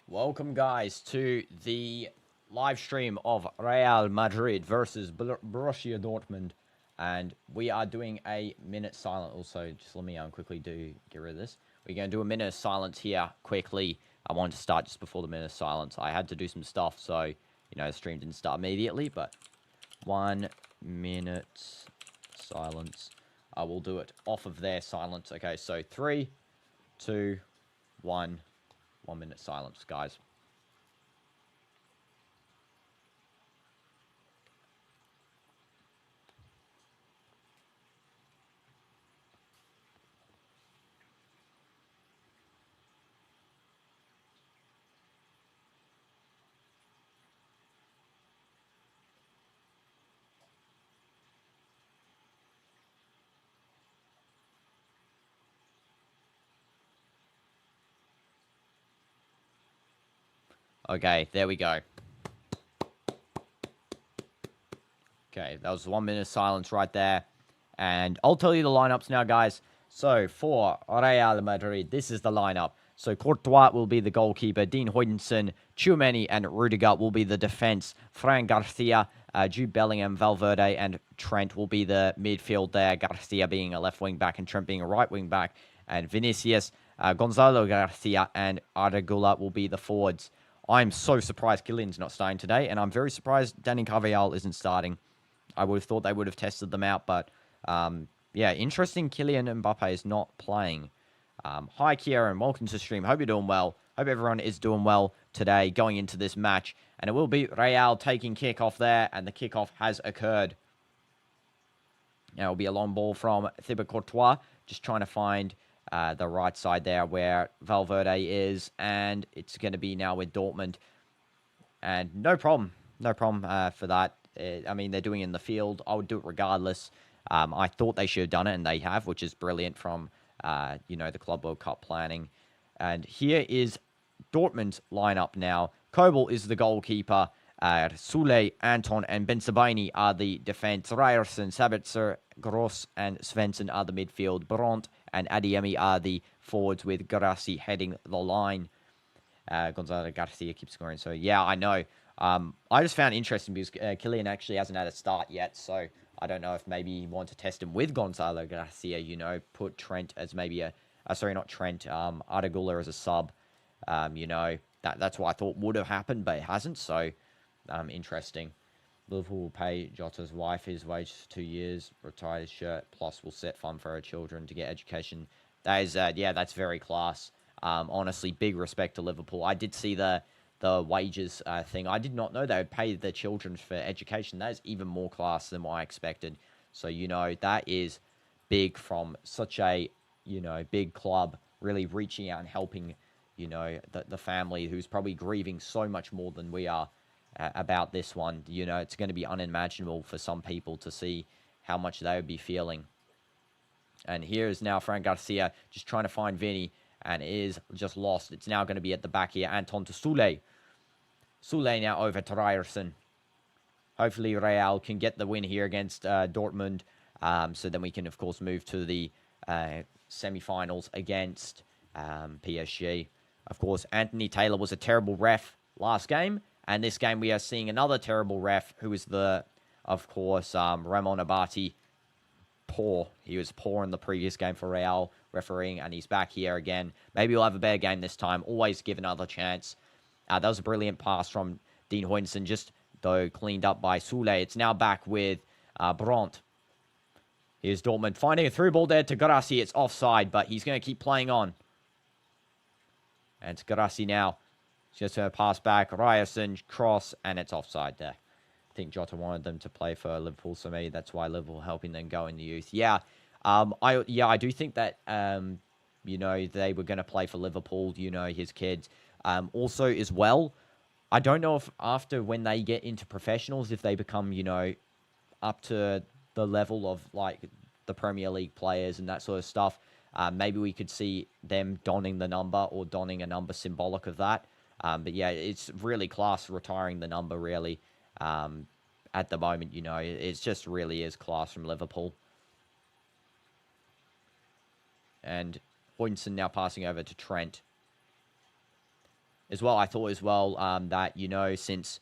Welcome, guys, to the live stream of Real Madrid versus Borussia Dortmund. And we are doing a minute silence. Also, just let me quickly get rid of this. We're going to do a minute of silence here quickly. I wanted to start just before the minute of silence. I had to do some stuff, so, the stream didn't start immediately, but 1 minute silence. I will do it off of their silence. Okay, so 3, 2, 1. 1 minute silence, guys. Okay, there we go. Okay, that was 1 minute of silence right there. And I'll tell you the lineups now, guys. So, for Real Madrid, this is the lineup. So, Courtois will be the goalkeeper. Dean Huijsen, Tchouameni, and Rudiger will be the defense. Fran Garcia, Jude Bellingham, Valverde, and Trent will be the midfield there. Garcia being a left wing back and Trent being a right wing back. And Vinicius, Gonzalo Garcia, and Arda Güler will be the forwards. I'm so surprised KYLIAN's not starting today, and I'm very surprised Dani Carvajal isn't starting. I would have thought they would have tested them out, but yeah, interesting. Kylian Mbappe is not playing. Hi, Kieran. Welcome to the stream. Hope you're doing well. Hope everyone is doing well today going into this match. And it will be Real taking kickoff there, and the kickoff has occurred. Now, it will be a long ball from Thibaut Courtois, just trying to find the right side there where Valverde is, and it's going to be now with Dortmund. And no problem for that. I mean, they're doing it in the field. I would do it regardless. I thought they should have done it, and they have, which is brilliant from, the Club World Cup planning. And here is Dortmund's lineup now. Kobel is the goalkeeper. Sule, Anton, and Bensebaini are the defense. Ryerson, Sabitzer, Gross, and Svensson are the midfield. Brandt and Adeyemi are the forwards, with Garassi heading the line. Gonzalo Garcia keeps scoring. So, yeah, I know. I just found it interesting because Kylian actually hasn't had a start yet. So, I don't know if maybe you want to test him with Gonzalo Garcia, put Trent as maybe not Trent, Arda Güler as a sub. That's what I thought would have happened, but it hasn't. So, interesting. Liverpool will pay Jota's wife his wage for 2 years, retire his shirt, plus will set fund for her children to get education. That is, that's very class. Honestly, big respect to Liverpool. I did see the wages thing. I did not know they would pay the children for education. That is even more class than what I expected. So, that is big from such a, big club, really reaching out and helping, the family who's probably grieving so much more than we are about this one. It's going to be unimaginable for some people to see how much they would be feeling. And here is now Fran Garcia just trying to find Vinny, and it is just lost. It's now going to be at the back here. Anton to Sule. Sule now over to Ryerson. Hopefully Real can get the win here against Dortmund. So then we can, of course, move to the semi-finals against PSG. Of course, Anthony Taylor was a terrible ref last game. And this game we are seeing another terrible ref, who is of course, Ramon Abati. Poor. He was poor in the previous game for Real refereeing, and he's back here again. Maybe we'll have a better game this time. Always give another chance. That was a brilliant pass from Dean Huijsen, just though cleaned up by Sule. It's now back with Brandt. Here's Dortmund finding a through ball there to Garassi. It's offside, but he's going to keep playing on. And it's Garassi now. Just going to pass back. Ryerson, cross, and it's offside there. I think Jota wanted them to play for Liverpool, so maybe that's why Liverpool helping them go in the youth. Yeah, I do think that, they were going to play for Liverpool, his kids. Also, as well, I don't know if after when they get into professionals, if they become, up to the level of, like, the Premier League players and that sort of stuff, maybe we could see them donning the number or donning a number symbolic of that. But yeah, it's really class retiring the number, really. At the moment, it just really is class from Liverpool. And Huijsen now passing over to Trent. as well. I thought as well that, you know, since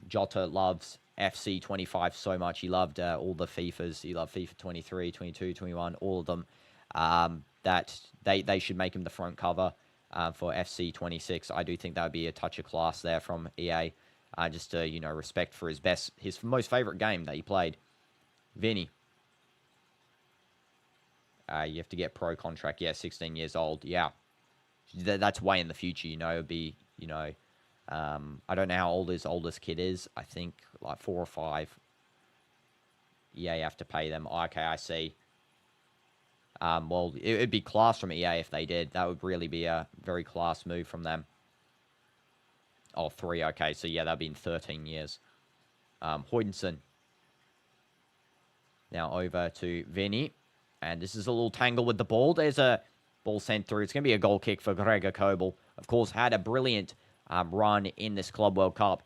Jota loves FC 25 so much, he loved all the FIFAs. He loved FIFA 23, 22, 21, all of them. That they should make him the front cover for FC 26. I do think that would be a touch of class there from EA. Just to, you know, respect for his most favorite game that he played. Vinny. You have to get pro contract. Yeah, 16 years old. Yeah. That's way in the future, you know. It'd be, you know, I don't know how old his oldest kid is. I think like 4 or 5. Yeah, you have to pay them. Okay, I see. Well, it'd be class from EA if they did. That would really be a very class move from them. Oh, 3. Okay, so yeah, that'd be in 13 years. Hoydenson. Now over to Vinny. And this is a little tangle with the ball. There's a ball sent through. It's going to be a goal kick for Gregor Kobel. Of course, had a brilliant run in this Club World Cup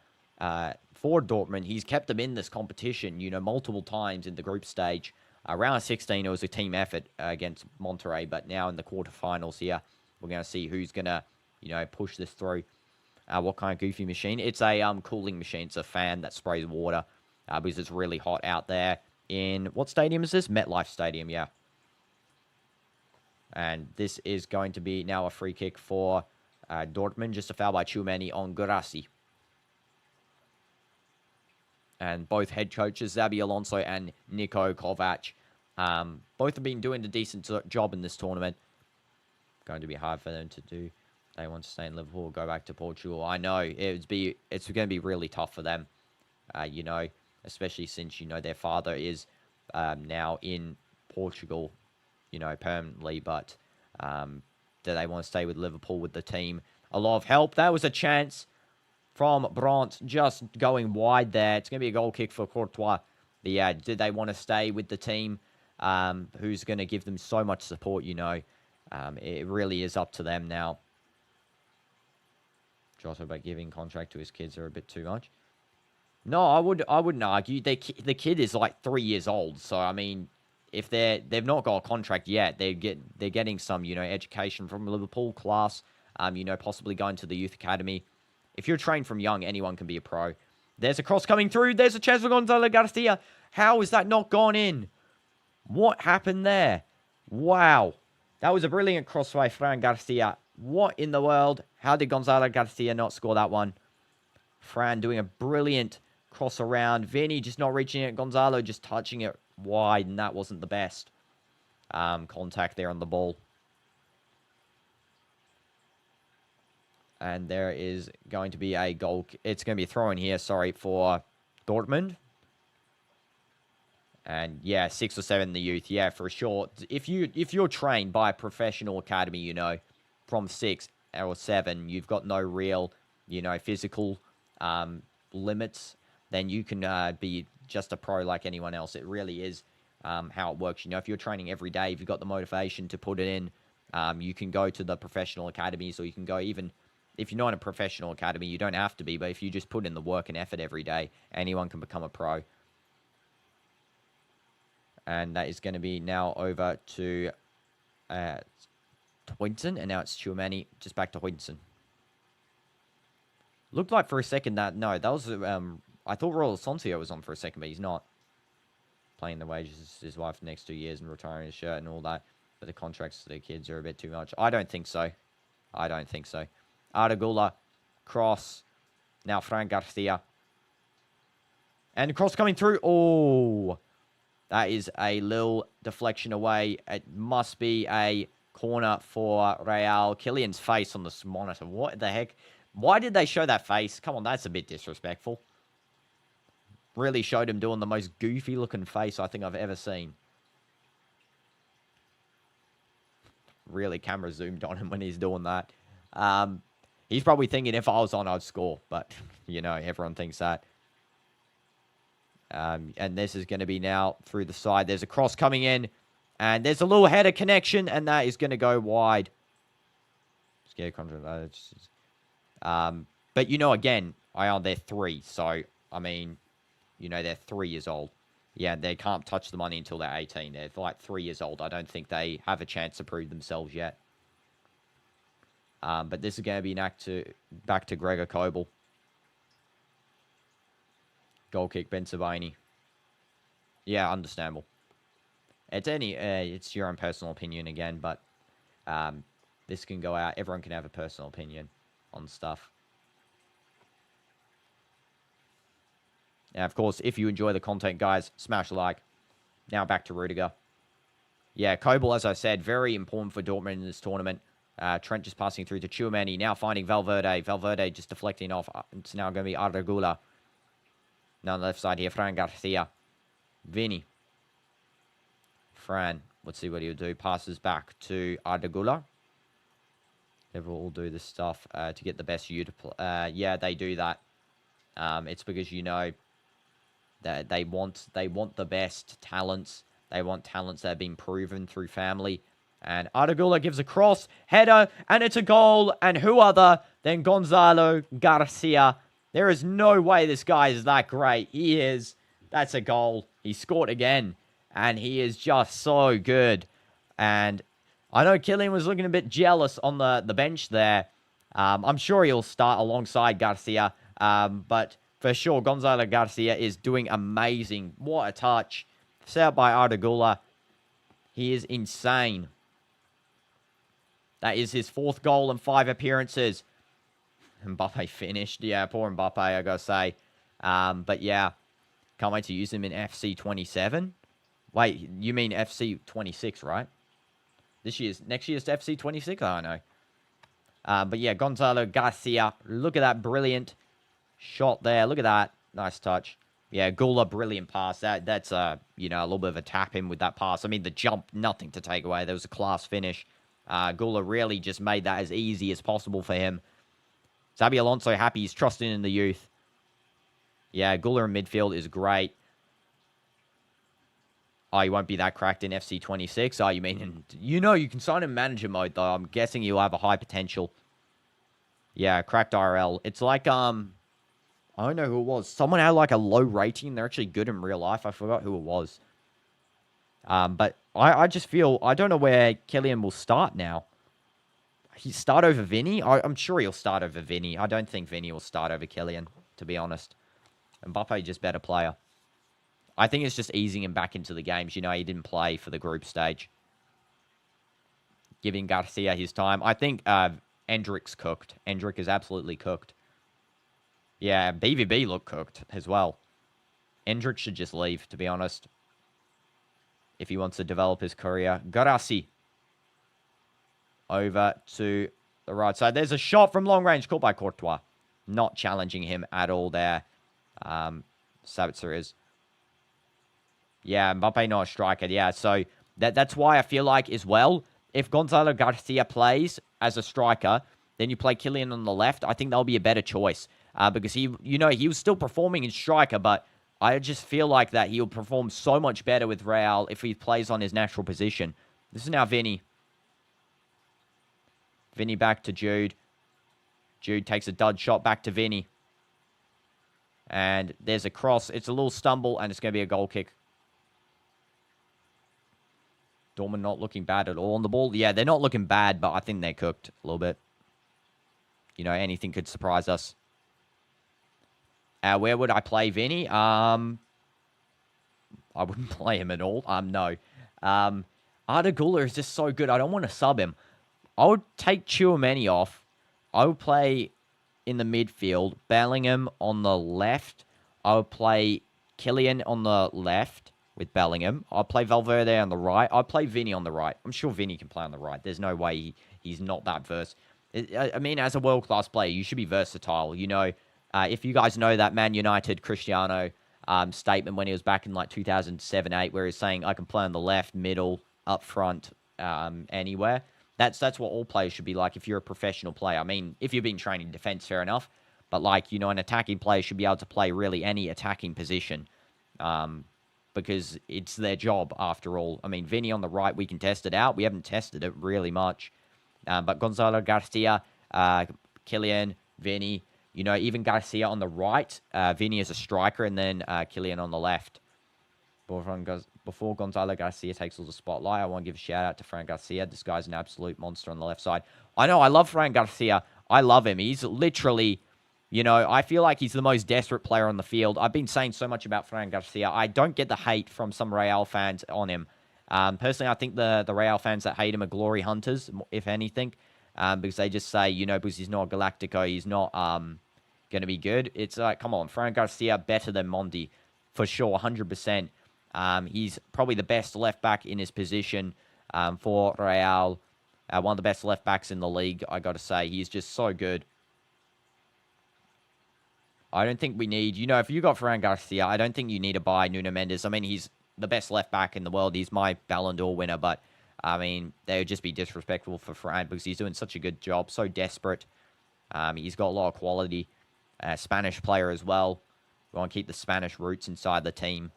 for Dortmund. He's kept them in this competition, you know, multiple times in the group stage. Round of 16, it was a team effort against Monterrey. But now in the quarterfinals here, we're going to see who's going to, you know, push this through. What kind of goofy machine? It's a cooling machine. It's a fan that sprays water because it's really hot out there. In what stadium is this? MetLife Stadium, yeah. And this is going to be now a free kick for Dortmund. Just a foul by Tchouameni on Guirassy. And both head coaches, Xabi Alonso and Niko Kovac, both have been doing a decent job in this tournament. Going to be hard for them to do. They want to stay in Liverpool, go back to Portugal. I know it's going to be really tough for them, you know, especially since, you know, their father is now in Portugal, you know, permanently. But do they want to stay with Liverpool with the team? A lot of help. That was a chance from Brandt, just going wide there. It's going to be a goal kick for Courtois. But yeah, do they want to stay with the team who's going to give them so much support, you know? It really is up to them now. Jota, but giving contract to his kids are a bit too much. No, I wouldn't argue. The kid is like 3 years old, so I mean, if they've not got a contract yet, they're getting some, you know, education from Liverpool class. You know, possibly going to the youth academy. If you're trained from young, anyone can be a pro. There's a cross coming through. There's a chance for Gonzalo Garcia. How is that not gone in? What happened there? Wow, that was a brilliant cross by Fran Garcia. What in the world? How did Gonzalo Garcia not score that one? Fran doing a brilliant cross around. Vinny just not reaching it. Gonzalo just touching it wide, and that wasn't the best contact there on the ball. And there is going to be a goal. It's going to be a throw in here, sorry, for Dortmund. And yeah, 6 or 7 in the youth. Yeah, for sure. If you're trained by a professional academy, you know, from 6 or 7, you've got no real, you know, physical limits, then you can be just a pro like anyone else. It really is how it works. You know, if you're training every day, if you've got the motivation to put it in, you can go to the professional academies, or you can go even if you're not in a professional academy, you don't have to be, but if you just put in the work and effort every day, anyone can become a pro. And that is going to be now over to Hoydenson, and now it's Tchouameni, just back to Hoydenson. Looked like for a second that, no, that was, I thought Royal Asensio was on for a second, but he's not. Playing the wages his wife for the next 2 years and retiring his shirt and all that. But the contracts to the kids are a bit too much. I don't think so. I don't think so. Arda cross. Now Fran Garcia. And the cross coming through. Oh, that is a little deflection away. It must be a corner for Real. KYLIAN's face on this monitor. What the heck? Why did they show that face? Come on, that's a bit disrespectful. Really showed him doing the most goofy looking face I think I've ever seen. Really camera zoomed on him when he's doing that. He's probably thinking if I was on, I'd score. But, you know, everyone thinks that. And this is going to be now through the side. There's a cross coming in. And there's a little header connection. And that is going to go wide. Scare contract. But, you know, again, they're 3. So, I mean, you know, they're 3 years old. Yeah, they can't touch the money until they're 18. They're like 3 years old. I don't think they have a chance to prove themselves yet. But this is going to be back to Gregor Kobel. Goal kick, Ben Sabini. Yeah, understandable. It's your own personal opinion again, but this can go out. Everyone can have a personal opinion on stuff. And of course, if you enjoy the content, guys, smash a like. Now back to Rudiger. Yeah, Kobel, as I said, very important for Dortmund in this tournament. Trent just passing through to Tchouameni. Now finding Valverde. Valverde just deflecting off. It's now going to be Arda Güler. Now on the left side here, Fran Garcia. Vini. Fran, let's see what he'll do. Passes back to Arda Güler. They will all do this stuff to get the best you to play. Yeah, they do that. It's because, you know, that they want the best talents. They want talents that have been proven through family. And Arda Güler gives a cross, header, and it's a goal. And who other than Gonzalo Garcia? There is no way this guy is that great. He is. That's a goal. He scored again. And he is just so good. And I know KYLIAN was looking a bit jealous on the bench there. I'm sure he'll start alongside Garcia. But for sure, Gonzalo Garcia is doing amazing. What a touch. Set up by Arda Güler. He is insane. That is his 4th goal and 5 appearances. Mbappe finished. Yeah, poor Mbappe, I gotta say. But yeah, can't wait to use him in FC 27. Wait, you mean FC 26, right? Next year's FC 26? I don't know. But yeah, Gonzalo Garcia. Look at that brilliant shot there. Look at that. Nice touch. Yeah, Güler, brilliant pass. That's you know, a little bit of a tap in with that pass. I mean, the jump, nothing to take away. There was a class finish. Güler really just made that as easy as possible for him. Xabi Alonso happy. He's trusting in the youth. Yeah, Güler in midfield is great. Oh, he won't be that cracked in FC 26. Oh, you mean, you know, you can sign in manager mode, though. I'm guessing he'll have a high potential. Yeah, cracked RL. It's like, I don't know who it was. Someone had, like, a low rating. They're actually good in real life. I forgot who it was. But I just feel, I don't know where KYLIAN will start now. He start over Vini? I'm sure he'll start over Vini. I don't think Vini will start over KYLIAN, to be honest. Mbappe just better player. I think it's just easing him back into the games. You know, he didn't play for the group stage. Giving Garcia his time. I think Endrick's cooked. Endrick is absolutely cooked. Yeah, BVB look cooked as well. Endrick should just leave, to be honest. If he wants to develop his career. Garasi. Over to the right side. There's a shot from long range caught by Courtois. Not challenging him at all there. Sabitzer is. Yeah, Mbappe not a striker. Yeah, so that's why I feel like as well, if Gonzalo Garcia plays as a striker, then you play KYLIAN on the left. I think that'll be a better choice. Because he was still performing in striker, but I just feel like that he'll perform so much better with Real if he plays on his natural position. This is now Vini. Vini back to Jude. Jude takes a dud shot back to Vini. And there's a cross. It's a little stumble, and it's going to be a goal kick. Dortmund not looking bad at all on the ball. Yeah, they're not looking bad, but I think they're cooked a little bit. You know, anything could surprise us. Where would I play Vini? I wouldn't play him at all. No. Arda Güler is just so good. I don't want to sub him. I would take Tchouameni off. I would play in the midfield. Bellingham on the left. I would play KYLIAN on the left with Bellingham. I'll play Valverde on the right. I'll play Vini on the right. I'm sure Vini can play on the right. There's no way he's not that versatile. I mean, as a world-class player, you should be versatile. You know, if you guys know that Man United Cristiano statement when he was back in like 2007-8, where he's saying, I can play on the left, middle, up front, anywhere. That's what all players should be like if you're a professional player. I mean, if you've been training defense, fair enough. But, like, you know, an attacking player should be able to play really any attacking position. Because it's their job, after all. I mean, Vini on the right, we can test it out. We haven't tested it really much. But Gonzalo Garcia, KYLIAN, Vini, you know, even Garcia on the right. Vini is a striker, and then KYLIAN on the left. Before Gonzalo Garcia takes all the spotlight, I want to give a shout out to Fran Garcia. This guy's an absolute monster on the left side. I know, I love Fran Garcia. I love him. He's literally, you know, I feel like he's the most desperate player on the field. I've been saying so much about Fran Garcia. I don't get the hate from some Real fans on him. Personally, I think the Real fans that hate him are glory hunters, if anything, because they just say, you know, because he's not Galactico, he's not going to be good. It's like, come on, Fran Garcia better than Mondi, for sure, 100%. He's probably the best left back in his position for Real. One of the best left backs in the league, I got to say. He's just so good. I don't think we need, you know, if you got Fran Garcia, I don't think you need to buy Nuno Mendes. I mean, he's the best left back in the world. He's my Ballon d'Or winner, but I mean, they would just be disrespectful for Fran because he's doing such a good job, so desperate. He's got a lot of quality. Spanish player as well. We want to keep the Spanish roots inside the team.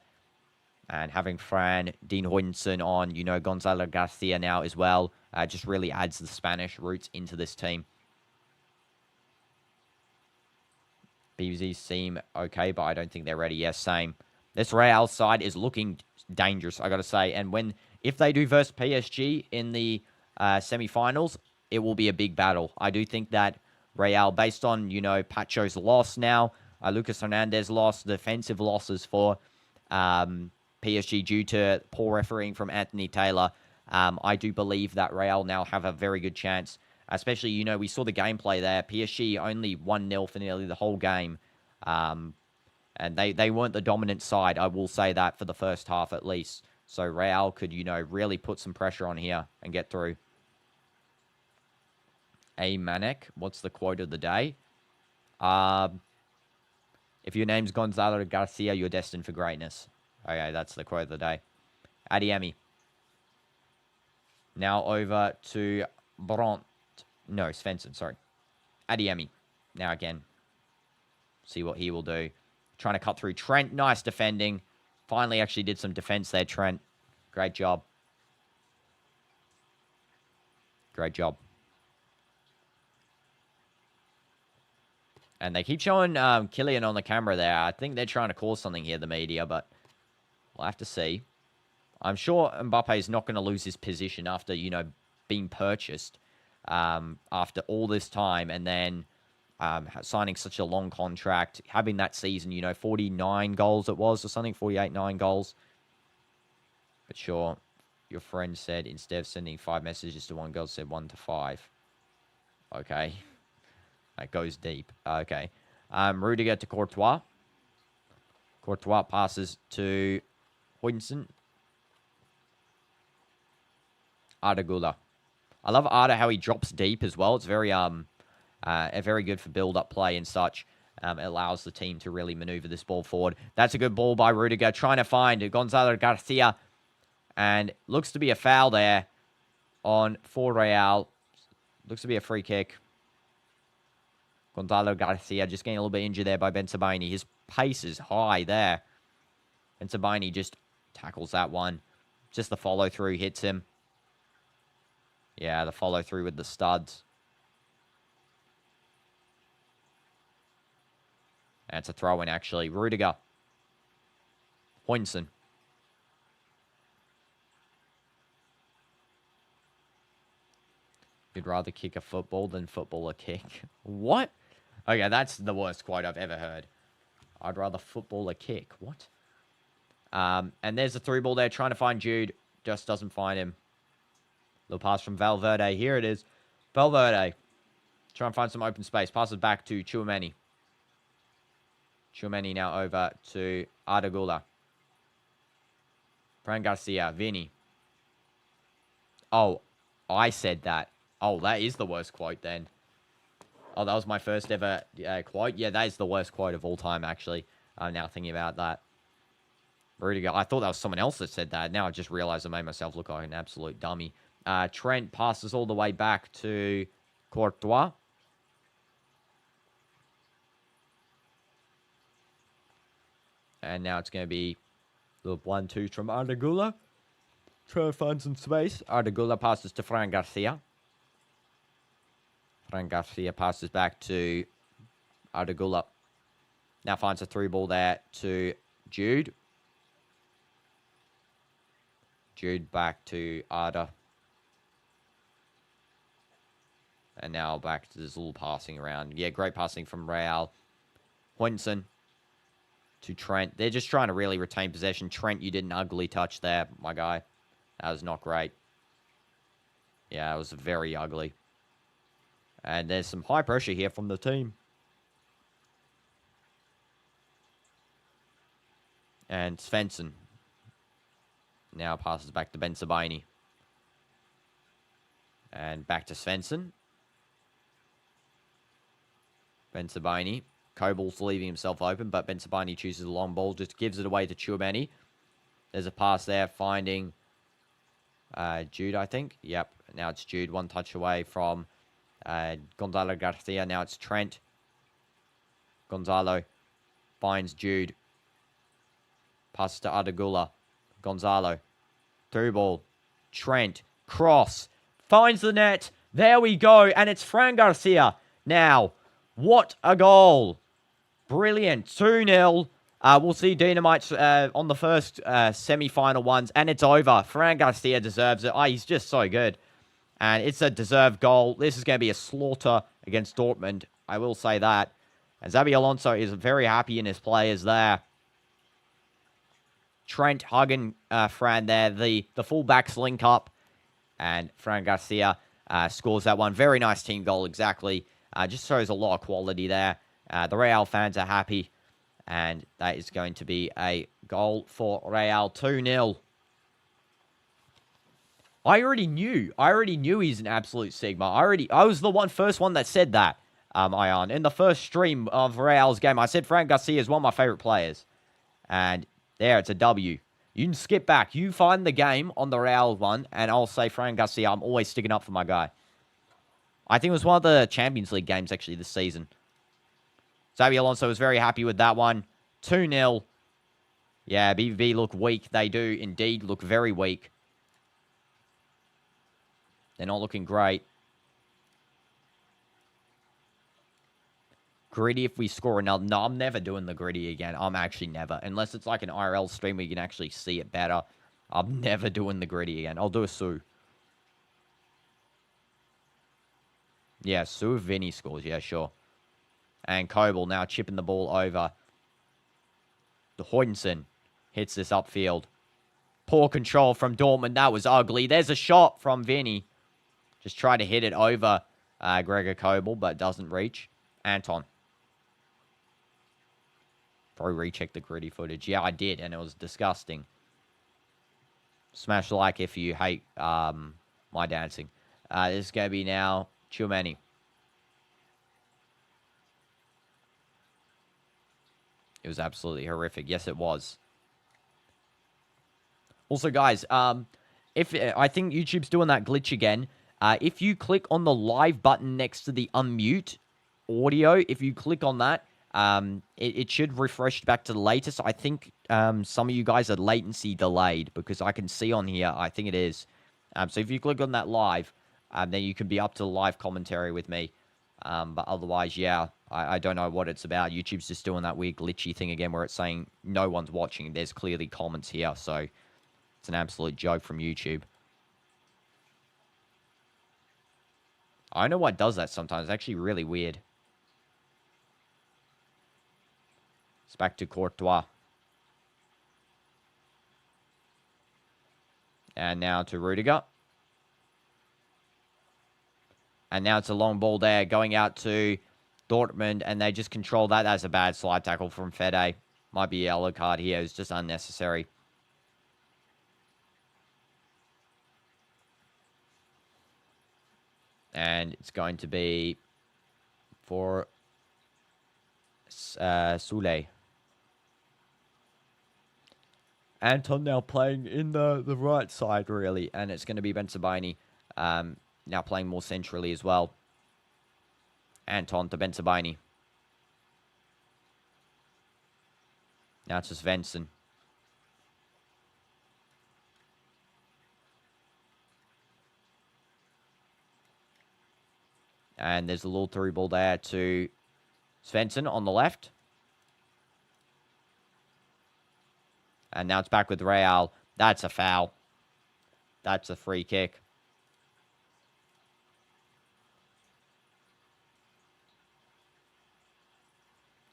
And having Fran, Dean Huijsen on, you know, Gonzalo Garcia now as well, just really adds the Spanish roots into this team. BVZ seem okay, but I don't think they're ready. Yes, same. This Real side is looking dangerous, I got to say. And if they do versus PSG in the semi-finals, it will be a big battle. I do think that Real, based on, you know, Pacho's loss now, Lucas Hernandez loss, defensive losses for PSG due to poor refereeing from Anthony Taylor, I do believe that Real now have a very good chance. Especially, you know, we saw the gameplay there. PSG only 1-0 for nearly the whole game. And they weren't the dominant side, I will say that, for the first half at least. So Real could, you know, really put some pressure on here and get through. A Manek, what's the quote of the day? If your name's Gonzalo Garcia, you're destined for greatness. Okay, that's the quote of the day. Adiemi. Now over to Brandt. No, Svensson, sorry. Adiemi. Now again. See what he will do. Trying to cut through Trent. Nice defending. Finally actually did some defense there, Trent. Great job. Great job. And they keep showing KYLIAN on the camera there. I think they're trying to cause something here, the media, but we'll have to see. I'm sure MBAPPE is not going to lose his position after, you know, being purchased after all this time and then signing such a long contract, having that season, you know, 49 goals it was or something, 48, 9 goals. But sure, your friend said instead of sending 5 messages to one girl, said 1 to 5. Okay. That goes deep. Okay. Rudiger to Courtois. Courtois passes to Huijsen. Arda Güler. I love Arda, how he drops deep as well. It's very good for build-up play and such. It allows the team to really maneuver this ball forward. That's a good ball by Rudiger, trying to find Gonzalo Garcia. And looks to be a foul there for Real. Looks to be a free kick. Gonzalo Garcia just getting a little bit injured there by Bensebaini. His pace is high there. Bensebaini just tackles that one. Just the follow-through hits him. Yeah, the follow-through with the studs. And it's a throw-in, actually. Rudiger. Huijsen. You'd rather kick a football than football a kick. What? Okay, that's the worst quote I've ever heard. I'd rather football a kick. What? And there's a through ball there, trying to find Jude. Just doesn't find him. Little pass from Valverde. Here it is. Valverde. Try and find some open space. Passes back to Tchouameni. Tchouameni now over to Arda Güler. Fran Garcia. Vini. Oh, I said that. Oh, that is the worst quote then. Oh, that was my first ever quote. Yeah, that is the worst quote of all time, actually. I'm now thinking about that. Rudiger. I thought that was someone else that said that. Now I just realized I made myself look like an absolute dummy. Trent passes all the way back to Courtois. And now it's going to be a little 1-2 from Arda Güler. Trying to find some space. Arda Güler passes to Fran Garcia. Fran Garcia passes back to Arda Güler. Now finds a through ball there to Jude. Jude back to Arda. And now back to this little passing around. Yeah, great passing from Real. Hoinson to Trent. They're just trying to really retain possession. Trent, you did an ugly touch there, my guy. That was not great. Yeah, it was very ugly. And there's some high pressure here from the team. And Svensson now passes back to Bensabaini. And back to Svensson. Bensabaini. Kobol's leaving himself open, but Bensabaini chooses a long ball, just gives it away to Chouameni. There's a pass there, finding Jude, I think. Yep, now it's Jude, one touch away from Gonzalo Garcia. Now it's Trent. Gonzalo finds Jude. Passes to Adagula. Gonzalo. Through ball. Trent. Cross. Finds the net. There we go. And it's Fran Garcia. Now, what a goal. Brilliant. 2-0. We'll see Dynamites on the first semi-final ones. And it's over. Fran Garcia deserves it. He's just so good. And it's a deserved goal. This is going to be a slaughter against Dortmund. I will say that. And Xabi Alonso is very happy in his players there. Trent hugging Fran there. The fullbacks link up. And Fran Garcia scores that one. Very nice team goal, exactly. Just shows a lot of quality there. The Real fans are happy. And that is going to be a goal for Real. 2-0. I already knew he's an absolute Sigma. I was the first one that said that, Ion. In the first stream of Real's game, I said Fran Garcia is one of my favorite players. And there, it's a W. You can skip back. You find the game on the Real one, and I'll say Fran Garcia, I'm always sticking up for my guy. I think it was one of the Champions League games, actually, this season. Xabi Alonso was very happy with that one. 2-0. Yeah, BVB look weak. They do indeed look very weak. They're not looking great. Gritty if we score another. No, I'm never doing the gritty again. I'm actually never. Unless it's like an IRL stream where you can actually see it better. I'm never doing the gritty again. I'll do a Sue. Yeah, Sue if Vinny scores. Yeah, sure. And Kobel now chipping the ball over. The Hoytensen hits this upfield. Poor control from Dortmund. That was ugly. There's a shot from Vinny. Just try to hit it over Gregor Kobel, but doesn't reach. Anton. Probably recheck the gritty footage. Yeah, I did, and it was disgusting. Smash the like if you hate my dancing. This is going to be now Chouameni. It was absolutely horrific. Yes, it was. Also, guys, if I think YouTube's doing that glitch again. If you click on the live button next to the unmute audio, if you click on that, it should refresh back to the latest. I think some of you guys are latency delayed because I can see on here, I think it is. So if you click on that live, then you can be up to live commentary with me. But otherwise, yeah, I don't know what it's about. YouTube's just doing that weird glitchy thing again where it's saying no one's watching. There's clearly comments here, so it's an absolute joke from YouTube. I don't know what does that sometimes. It's actually really weird. It's back to Courtois. And now to Rudiger. And now it's a long ball there going out to Dortmund. And they just control that. That's a bad slide tackle from Fede. Might be a yellow card here. It's just unnecessary. And it's going to be for Soulé. Anton now playing in the right side, really. And it's going to be Bensabaini now playing more centrally as well. Anton to Bensabaini. Now it's just Svensson. And there's a little through ball there to Svensson on the left. And now it's back with Real. That's a foul. That's a free kick.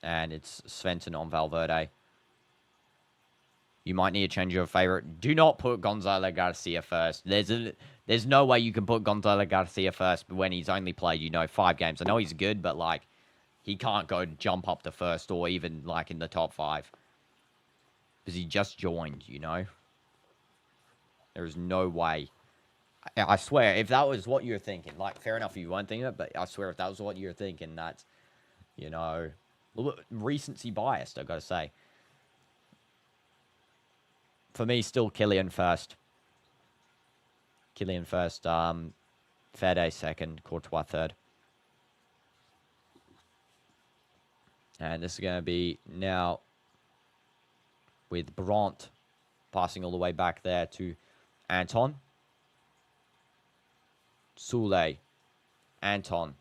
And it's Svensson on Valverde. You might need to change your favorite. Do not put Gonzalo Garcia first. There's no way you can put Gonzalo Garcia first when he's only played, 5 games. I know he's good, but, like, he can't go jump up to first or even, like, in the top 5. Because he just joined, There is no way. I swear, if that was what you're thinking, like, fair enough if you weren't thinking it, but I swear if that was what you're thinking, that's, a little bit recency biased, I gotta say. For me, still KYLIAN first. KYLIAN first. Fede second. Courtois third. And this is going to be now with Brandt passing all the way back there to Anton. Soule. Anton.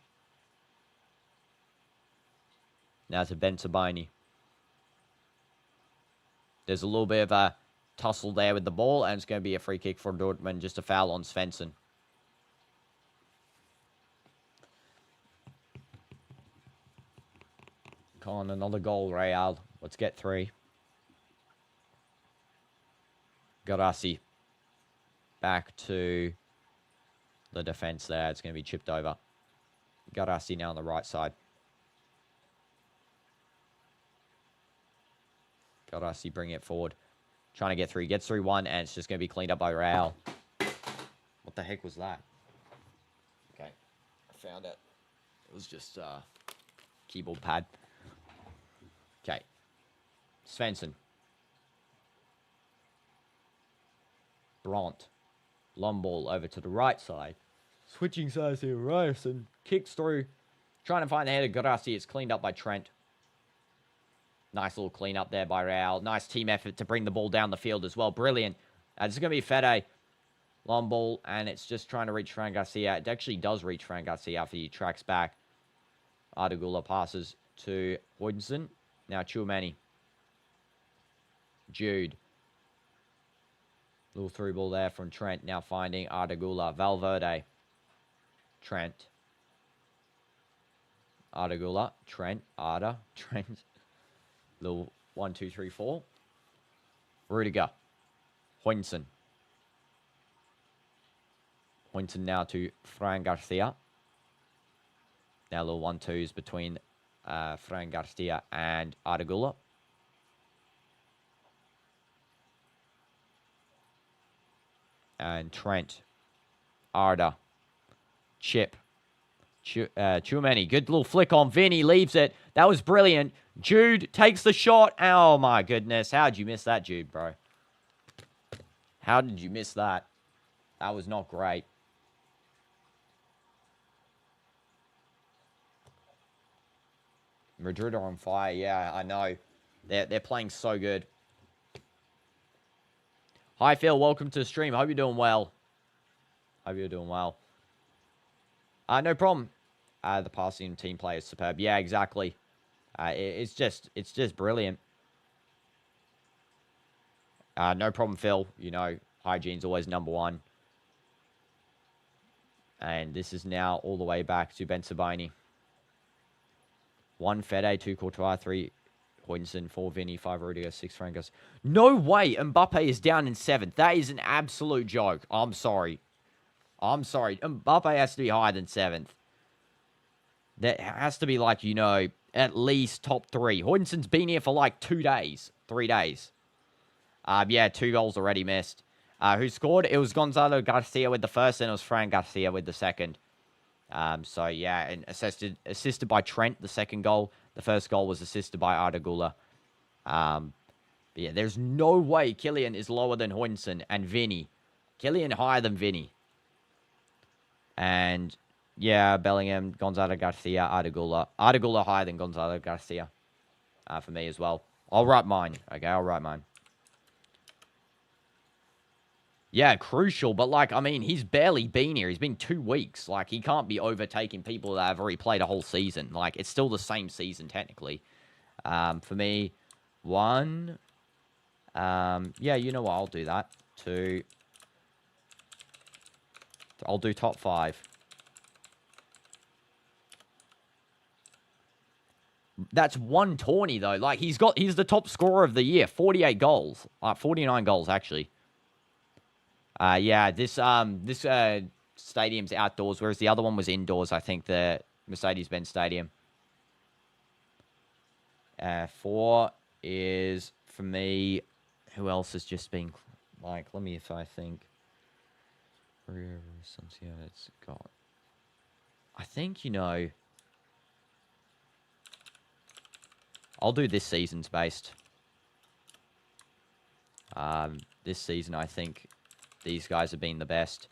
Now to Ben Sabini. There's a little bit of a tussle there with the ball, and it's going to be a free kick for Dortmund, just a foul on Svensson. Come on, another goal, Real. Let's get 3. Garassi. Back to the defense there. It's going to be chipped over. Garassi now on the right side. Garassi bring it forward. Trying to get through. Gets through 1, and it's just going to be cleaned up by Real. What the heck was that? Okay. I found it. It was just keyboard pad. Okay. Svensson. Brandt. Long ball over to the right side. Switching sides here. Ryerson kicks through. Trying to find the header. Garassi. It's cleaned up by Trent. Nice little clean up there by Real. Nice team effort to bring the ball down the field as well. Brilliant. This is going to be Fede. Long ball, and it's just trying to reach Fran Garcia. It actually does reach Fran Garcia after he tracks back. Ardagula passes to Hodgson. Now Chouamani. Jude. Little through ball there from Trent. Now finding Ardagula. Valverde. Trent. Ardagula. Trent. Arda. Trent. Little 1, 2, 3, 4. Rudiger. Hodgson. Hodgson now to Fran Garcia. Now little 1-2s between Fran Garcia and Ardagula. And Trent. Arda. Chip. Chouamani. Good little flick on Vinny. Leaves it. That was brilliant. Jude takes the shot. Oh, my goodness. How did you miss that, Jude, bro? How did you miss that? That was not great. Madrid are on fire. Yeah, I know. They're playing so good. Hi, Phil. Welcome to the stream. Hope you're doing well. Hope you're doing well. No problem. The passing team play is superb. Yeah, exactly. It's just brilliant. No problem, Phil. Hygiene's always number 1. And this is now all the way back to Ben Sabini. 1 Fede, 2 Courtois, 3 Hodgson, 4 Vinny, 5 Rudiger, 6 Francos. No way Mbappe is down in 7th. That is an absolute joke. I'm sorry. Mbappe has to be higher than 7th. That has to be like, at least top 3. Hodgson's been here for like 2 days, 3 days. Yeah, 2 goals already missed. Who scored? It was Gonzalo Garcia with the first, and it was Fran Garcia with the second. So, yeah, and assisted by Trent, the second goal. The first goal was assisted by Ardagula. Yeah, there's no way KYLIAN is lower than Hodgson and Vinny. KYLIAN higher than Vinny. And, yeah, Bellingham, Gonzalo Garcia, Ardagula. Ardagula higher than Gonzalo Garcia for me as well. I'll write mine. Okay, I'll write mine. Yeah, crucial, but, he's barely been here. He's been 2 weeks. He can't be overtaking people that have already played a whole season. It's still the same season, technically. For me, 1. Yeah, you know what? I'll do that. 2. I'll do top 5. That's one tourney, though. Like, he's the top scorer of the year. 48 goals. 49 goals, actually. Yeah, this stadium's outdoors, whereas the other one was indoors, I think, the Mercedes-Benz Stadium. 4 is, for me, who else has just been, like, let me, if I think. It's got, I think, you know, I'll do this season's based. This season, I think these guys have been the best.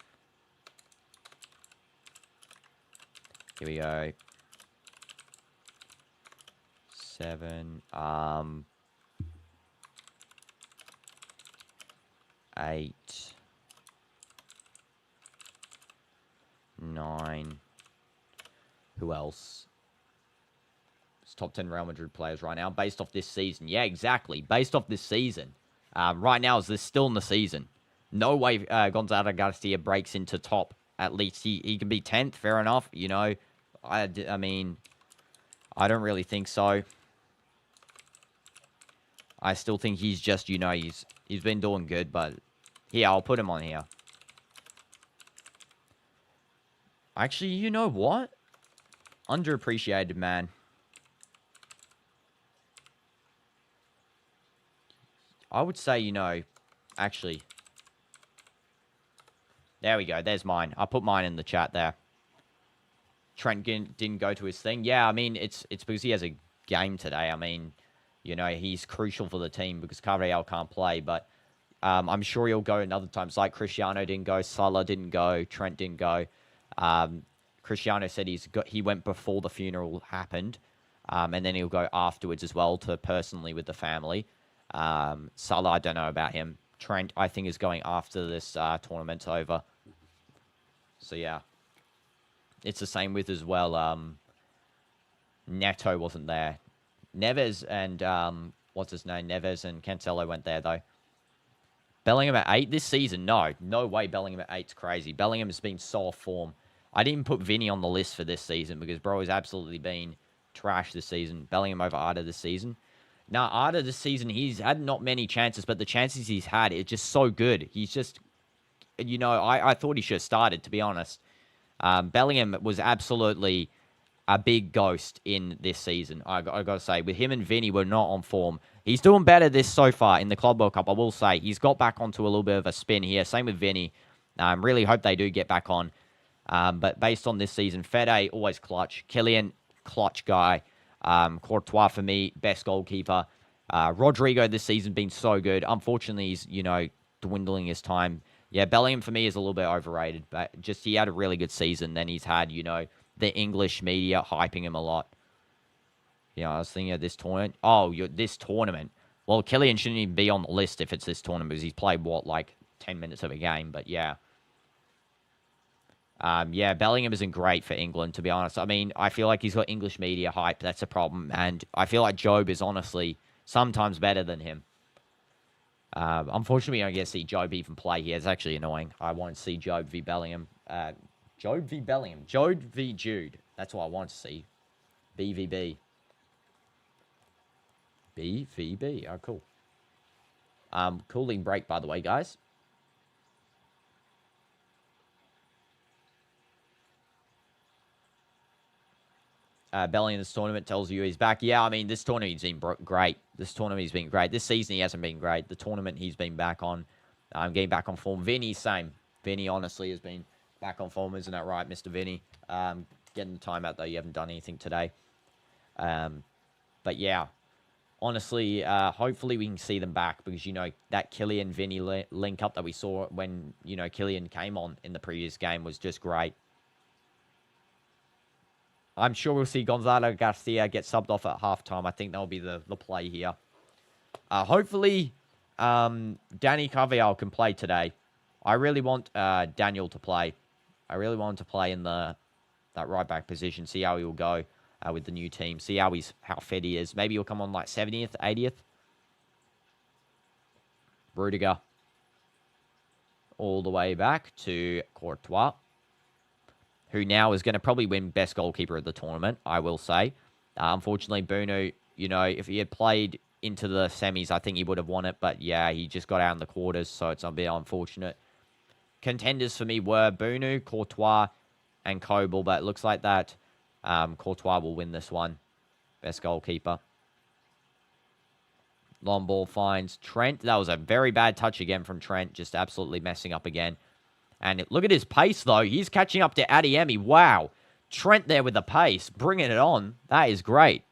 Here we go. 7. 8. 9. Who else? It's top 10 Real Madrid players right now, based off this season. Yeah, exactly. Based off this season. Right now, is this still in the season? No way Gonzalo Garcia breaks into top. At least he can be 10th, fair enough. You know, I mean, I don't really think so. I still think he's just, you know, he's been doing good, but here, I'll put him on here. Actually, you know what? Underappreciated, man. I would say, you know, actually. There we go. There's mine. I put mine in the chat there. Trent didn't go to his thing. Yeah, I mean, it's because he has a game today. I mean, you know, he's crucial for the team because Carvajal can't play, but I'm sure he'll go another time. It's like Cristiano didn't go, Salah didn't go, Trent didn't go. Cristiano said he went before the funeral happened, and then he'll go afterwards as well to personally with the family. Salah, I don't know about him. Trent, I think, is going after this tournament's over. So, yeah. It's the same with as well. Neto wasn't there. Neves and, what's his name? Neves and Cancelo went there, though. Bellingham at 8 this season? No. No way Bellingham at 8's crazy. Bellingham has been so off form. I didn't put Vinny on the list for this season because bro has absolutely been trash this season. Bellingham over Arda this season. Now, Arda this season, he's had not many chances, but the chances he's had is just so good. He's just, you know, I thought he should have started, to be honest. Bellingham was absolutely a big ghost in this season, I got to say. With him and Vinny were not on form. He's doing better this so far in the Club World Cup, I will say. He's got back onto a little bit of a spin here. Same with Vinny. Really hope they do get back on. But based on this season, Fede, always clutch. KYLIAN, clutch guy. Courtois, for me, best goalkeeper. Rodrigo this season been so good. Unfortunately, he's, you know, dwindling his time. Yeah, Bellingham for me is a little bit overrated, but just he had a really good season. Then he's had, you know, the English media hyping him a lot. You know, I was thinking of this tournament. Oh, this tournament. Well, KYLIAN shouldn't even be on the list if it's this tournament because he's played, what, like 10 minutes of a game. But, yeah. Yeah, Bellingham isn't great for England, to be honest. I mean, I feel like he's got English media hype. That's a problem. And I feel like Job is honestly sometimes better than him. Unfortunately, I don't get to see Job even play here. It's actually annoying. I want to see Job v. Bellingham. Job v. Bellingham. Job v. Jude. That's what I want to see. BVB. BVB. Oh, cool. Cooling break, by the way, guys. Bellingham this tournament tells you he's back. Yeah, I mean, this tournament he's been great. This tournament he's been great. This season he hasn't been great. The tournament he's been back on. Getting back on form. Vinny, same. Vinny, honestly, has been back on form. Isn't that right, Mr. Vinny? Getting the time out, though. You haven't done anything today. But, yeah. Honestly, hopefully we can see them back because, you know, that KYLIAN-Vinny link up that we saw when, you know, KYLIAN came on in the previous game was just great. I'm sure we'll see Gonzalo Garcia get subbed off at halftime. I think that'll be the play here. Hopefully, Danny Carvajal can play today. I really want Daniel to play. I really want him to play in that right back position. See how he will go with the new team. See how fit he is. Maybe he'll come on like 70th, 80th. Rudiger. All the way back to Courtois. who now is going to probably win best goalkeeper of the tournament, I will say. Unfortunately, Bunu, you know, if he had played into the semis, I think he would have won it. But yeah, he just got out in the quarters, so it's a bit unfortunate. Contenders for me were Bunu, Courtois, and Kobel, but it looks like that Courtois will win this one. Best goalkeeper. Long ball finds Trent. That was a very bad touch again from Trent, just absolutely messing up again. And look at his pace, though. He's catching up to Adeyemi. Wow. Trent there with the pace, bringing it on. That is great.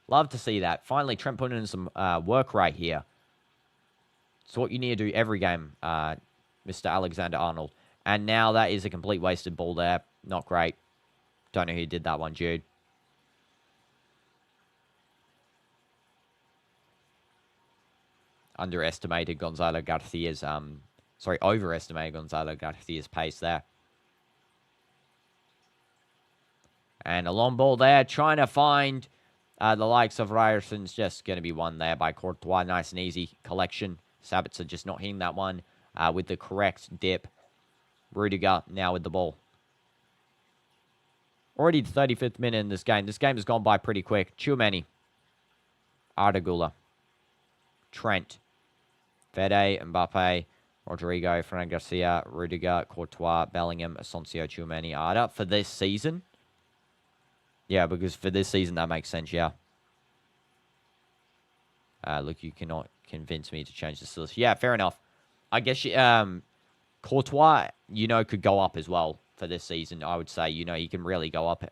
Love to see that. Finally, Trent putting in some work right here. It's what you need to do every game, Mr. Alexander-Arnold. And now that is a complete wasted ball there. Not great. Don't know who did that one, Jude. Overestimated Gonzalo Garcia's pace there. And a long ball there, trying to find the likes of Ryerson's. Just going to be won there by Courtois. Nice and easy collection. Sabitzer just not hitting that one with the correct dip. Rudiger now with the ball. Already the 35th minute in this game. This game has gone by pretty quick. Tchouameni. Arda Trent. Fede, Mbappe, Rodrigo, Fran Garcia, Rudiger, Courtois, Bellingham, Asensio, Tchouameni, Arda for this season. Yeah, because for this season, that makes sense, yeah. Look, you cannot convince me to change the list. Yeah, fair enough. I guess Courtois, you know, could go up as well for this season, I would say. You know, he can really go up,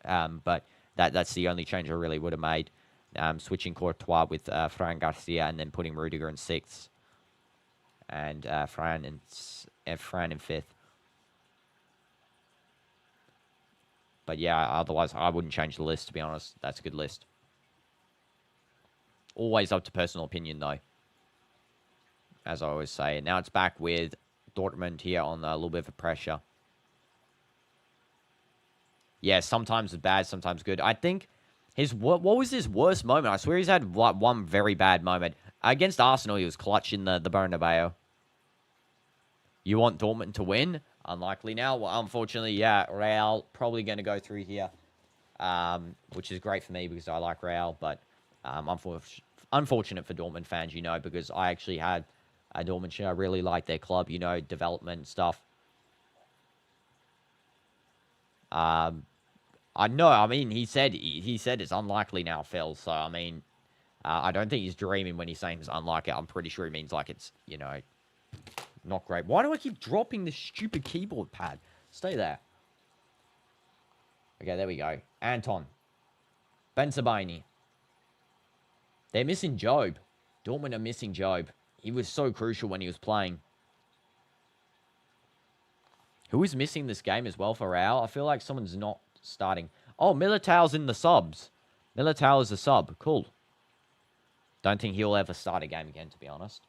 but that's the only change I really would have made. Switching Courtois with Fran Garcia and then putting Rudiger in 6th. And Fran in 5th. But yeah, otherwise I wouldn't change the list, to be honest. That's a good list. Always up to personal opinion, though. As I always say. And now it's back with Dortmund here on a little bit of pressure. Yeah, sometimes it's bad, sometimes good. I think what was his worst moment? I swear he's had one very bad moment. Against Arsenal, he was clutch in the Bernabeu. You want Dortmund to win? Unlikely now. Well, unfortunately, yeah, Real probably going to go through here, which is great for me because I like Real, but unfortunate for Dortmund fans, you know, because I actually had a Dortmund shirt. I really like their club, you know, development stuff. I know, I mean, he said it's unlikely now, Phil, so, I mean, I don't think he's dreaming when he's saying it's unlikely. I'm pretty sure he means like it's, you know, not great. Why do I keep dropping this stupid keyboard pad? Stay there. Okay, there we go. Anton. Benzabaini. They're missing Job. Dortmund are missing Job. He was so crucial when he was playing. Who is missing this game as well for Real? I feel like someone's not starting. Oh, Militao's in the subs. Militao is a sub. Cool. Don't think he'll ever start a game again, to be honest.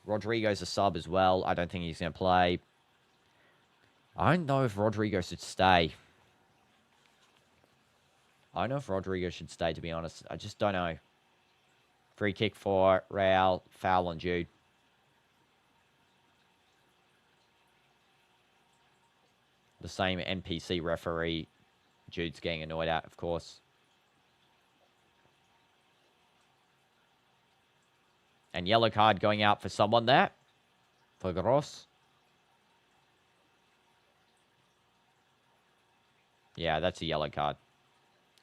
Rodrigo's a sub as well. I don't think he's going to play. I don't know if Rodrigo should stay. I don't know if Rodrigo should stay, to be honest. I just don't know. Free kick for Real. Foul on Jude. The same NPC referee Jude's getting annoyed at, of course. And yellow card going out for someone there. For Gross. Yeah, that's a yellow card.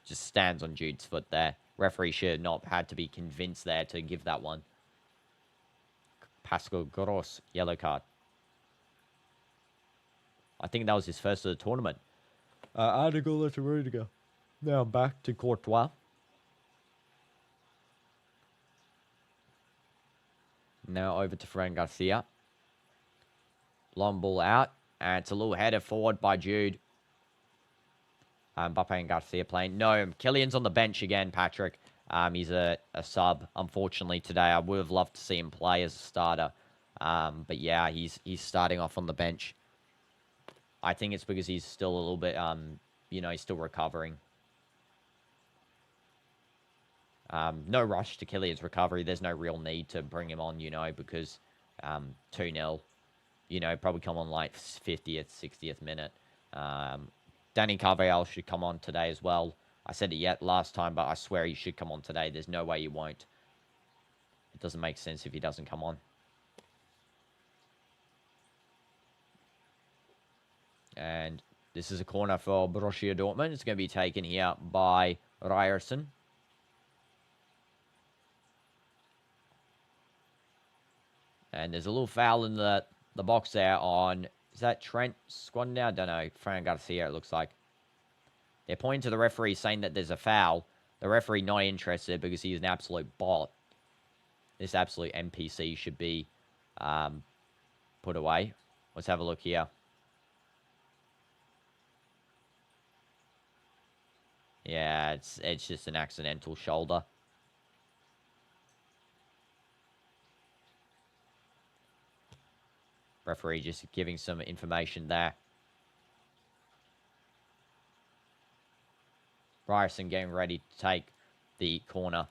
Just stands on Jude's foot there. Referee should have not had to be convinced there to give that one. Pascal Gross, yellow card. I think that was his first of the tournament. I had to go let Rudiger. Now I'm back to Courtois. Now over to Fran Garcia. Long ball out. And it's a little header forward by Jude. Mbappe and Garcia playing. No, KYLIAN's on the bench again, Patrick. He's a sub, unfortunately, today. I would have loved to see him play as a starter. But yeah, he's starting off on the bench. I think it's because he's still a little bit, you know, he's still recovering. No rush to KYLIAN's recovery. There's no real need to bring him on, you know, because 2-0, you know, probably come on like 50th, 60th minute. Danny Carvajal should come on today as well. I said it last time, but I swear he should come on today. There's no way he won't. It doesn't make sense if he doesn't come on. And this is a corner for Borussia Dortmund. It's going to be taken here by Ryerson. And there's a little foul in the box there on... Is that Trent Squadron now? I don't know. Fran Garcia, it looks like. They're pointing to the referee saying that there's a foul. The referee not interested because he's an absolute bot. This absolute NPC should be put away. Let's have a look here. Yeah, it's just an accidental shoulder. Referee just giving some information there. Ryerson getting ready to take the corner.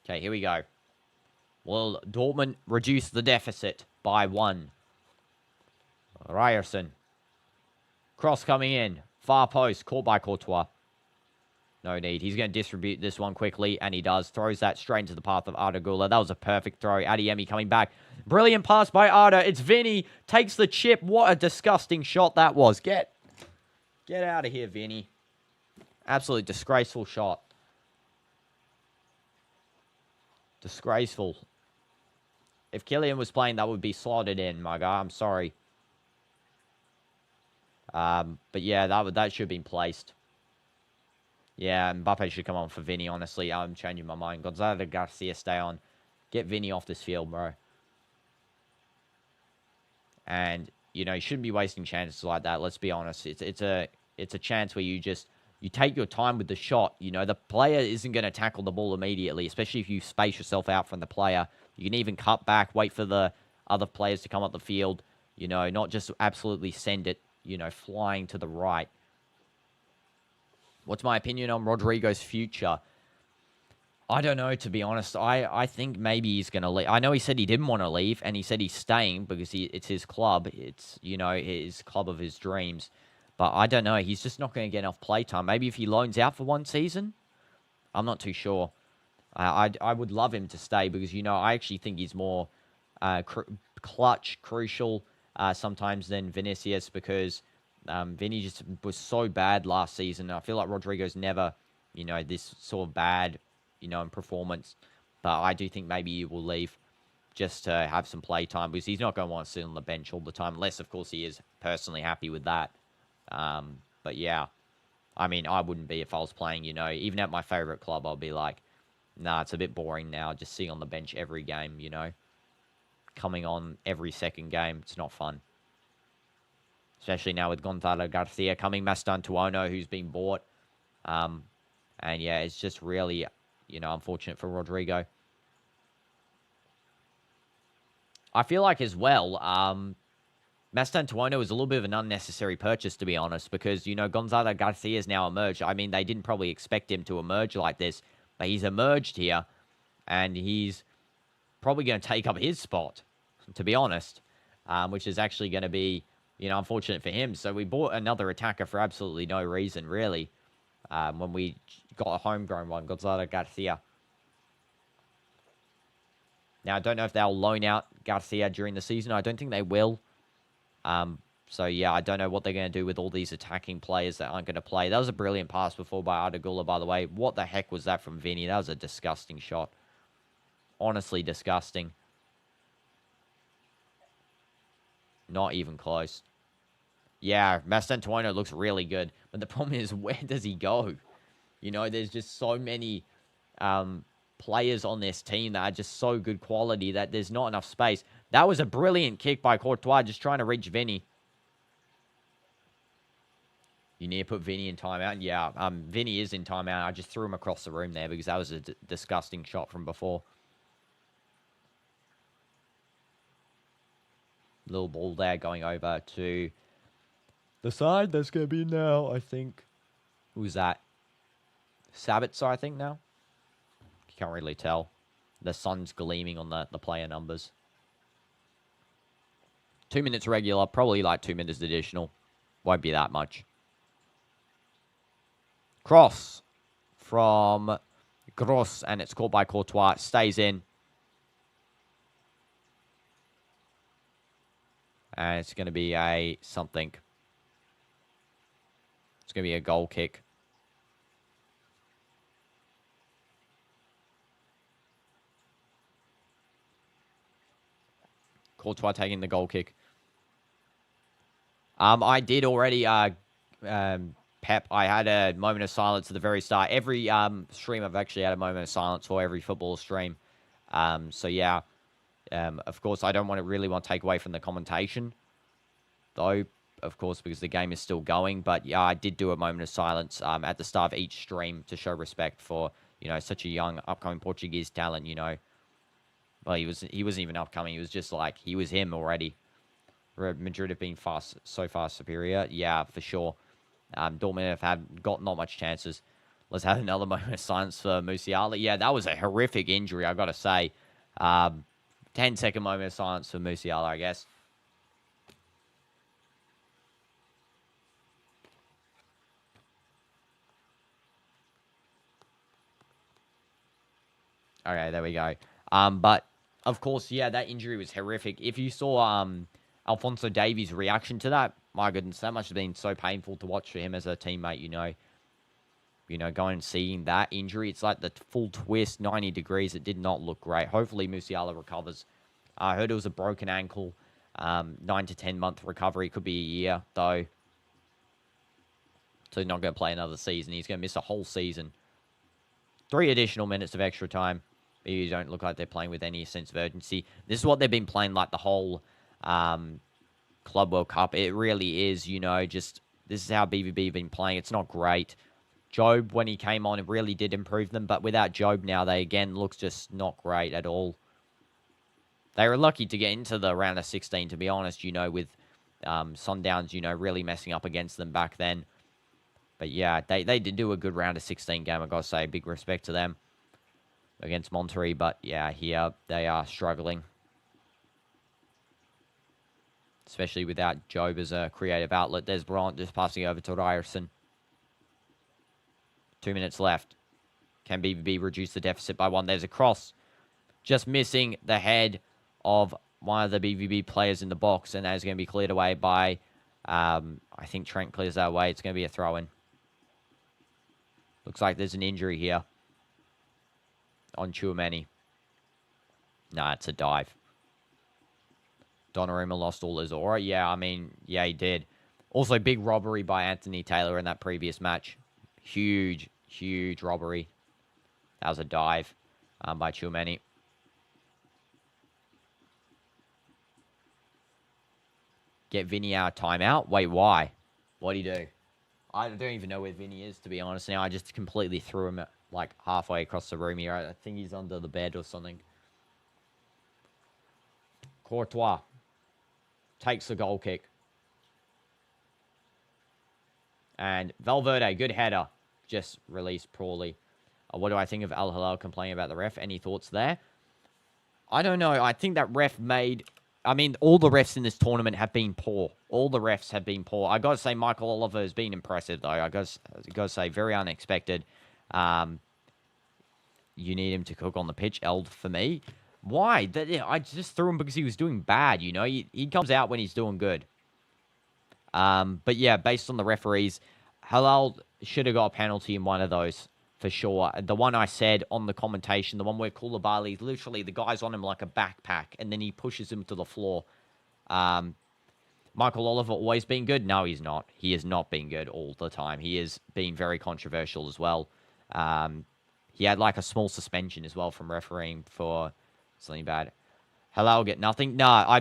Okay, here we go. Will Dortmund reduce the deficit by 1? Ryerson. Cross coming in. Far post. Caught by Courtois. No need. He's going to distribute this one quickly, and he does. Throws that straight into the path of Arda Güler. That was a perfect throw. Adeyemi coming back. Brilliant pass by Arda. It's Vinny. Takes the chip. What a disgusting shot that was. Get out of here, Vinny. Absolutely disgraceful shot. Disgraceful. If KYLIAN was playing, that would be slotted in, my guy. I'm sorry. But yeah, that should have been placed. Yeah, Mbappe should come on for Vinny, honestly. I'm changing my mind. Gonzalo Garcia, stay on. Get Vinny off this field, bro. And, you know, you shouldn't be wasting chances like that. Let's be honest. It's a chance where you take your time with the shot. You know, the player isn't going to tackle the ball immediately, especially if you space yourself out from the player. You can even cut back, wait for the other players to come up the field. You know, not just absolutely send it, you know, flying to the right. What's my opinion on Rodrigo's future? I don't know, to be honest. I think maybe he's going to leave. I know he said he didn't want to leave, and he said he's staying because it's his club. It's, you know, his club of his dreams. But I don't know. He's just not going to get enough playtime. Maybe if he loans out for 1 season? I'm not too sure. I would love him to stay because, you know, I actually think he's more clutch, crucial sometimes than Vinicius because Vinny just was so bad last season. I feel like Rodrigo's never, you know, this sort of bad, you know, in performance. But I do think maybe he will leave just to have some play time because he's not going to want to sit on the bench all the time unless, of course, he is personally happy with that. But yeah, I mean, I wouldn't be if I was playing, you know, even at my favorite club, I'll be like, nah, it's a bit boring now. Just sitting on the bench every game, you know, coming on every second game. It's not fun. Especially now with Gonzalo Garcia coming, Mastantuono, who's been bought. And yeah, it's just really, you know, unfortunate for Rodrigo. I feel like as well, Mastantuono is a little bit of an unnecessary purchase, to be honest, because, you know, Gonzalo Garcia has now emerged. I mean, they didn't probably expect him to emerge like this, but he's emerged here, and he's probably going to take up his spot, to be honest, which is actually going to be, you know, unfortunate for him. So we bought another attacker for absolutely no reason, really, when we got a homegrown one, Gonzalo Garcia. Now, I don't know if they'll loan out Garcia during the season. I don't think they will. So, yeah, I don't know what they're going to do with all these attacking players that aren't going to play. That was a brilliant pass before by Arda Güler, by the way. What the heck was that from Vinny? That was a disgusting shot. Honestly disgusting. Not even close. Yeah, Mastantuono looks really good. But the problem is, where does he go? You know, there's just so many players on this team that are just so good quality that there's not enough space. That was a brilliant kick by Courtois, just trying to reach Vinny. You need to put Vinny in timeout. Yeah, Vinny is in timeout. I just threw him across the room there because that was a disgusting shot from before. Little ball there going over to the side. That's going to be now, I think. Who's that? Sabitzer, I think, now. You can't really tell. the sun's gleaming on the player numbers. 2 minutes regular, probably like 2 minutes additional. Won't be that much. Cross from Gross, and it's caught by Courtois. Stays in. And it's going to be a something. It's going to be a goal kick. Courtois taking the goal kick. I did already, Pep, I had a moment of silence at the very start. Every stream, I've actually had a moment of silence for every football stream. So, yeah. Of course, I don't really want to take away from the commentation, though, of course, because the game is still going. But, yeah, I did do a moment of silence at the start of each stream to show respect for, you know, such a young, upcoming Portuguese talent, you know. Well, he wasn't even upcoming. He was just like, he was him already. Madrid have been so far superior. Yeah, for sure. Dortmund have got not much chances. Let's have another moment of silence for Musiala. Yeah, that was a horrific injury, I got to say. 10-second moment of silence for Musiala, I guess. Okay, there we go. But, of course, yeah, that injury was horrific. If you saw Alphonso Davies' reaction to that, my goodness, that must have been so painful to watch for him as a teammate, you know. You know, going and seeing that injury, it's like the full twist, 90 degrees. It did not look great. Hopefully, Musiala recovers. I heard it was a broken ankle. 9 to 10 month recovery. Could be a year, though. So he's not going to play another season. He's going to miss a whole season. 3 additional minutes of extra time. You don't look like they're playing with any sense of urgency. This is what they've been playing like the whole Club World Cup. It really is, you know, just this is how BVB have been playing. It's not great. Job, when he came on, it really did improve them. But without Job now, they again looks just not great at all. They were lucky to get into the round of 16, to be honest, you know, with Sundowns, you know, really messing up against them back then. But yeah, they did do a good round of 16 game, I've got to say. Big respect to them against Monterrey. But yeah, here they are struggling. Especially without Job as a creative outlet. There's Bryant just passing over to Ryerson. 2 minutes left. Can BVB reduce the deficit by 1? There's a cross. Just missing the head of one of the BVB players in the box. And that is going to be cleared away by, I think Trent clears that away. It's going to be a throw-in. Looks like there's an injury here on Tchouameni. Nah, it's a dive. Donnarumma lost all his aura. Yeah, I mean, yeah, he did. Also, big robbery by Anthony Taylor in that previous match. Huge, huge robbery. That was a dive by Tchouameni. Get Vinny out of timeout? Wait, why? What'd he do? I don't even know where Vinny is, to be honest now. I just completely threw him, like, halfway across the room here. I think he's under the bed or something. Courtois takes the goal kick. And Valverde, good header. Just released poorly. What do I think of Al Hilal complaining about the ref? Any thoughts there? I don't know. I think that ref made... I mean, all the refs in this tournament have been poor. All the refs have been poor. I got to say, Michael Oliver has been impressive, though. I got to say, very unexpected. You need him to cook on the pitch. Eld for me. Why? I just threw him because he was doing bad, you know? He comes out when he's doing good. But yeah, based on the referees, Halal should have got a penalty in one of those, for sure. The one I said on the commentation, the one where Koulibaly, literally, the guy's on him like a backpack, and then he pushes him to the floor. Michael Oliver always been good? No, he's not. He has not been good all the time. He has been very controversial as well. He had like a small suspension as well from refereeing for something bad. Halal get nothing? No,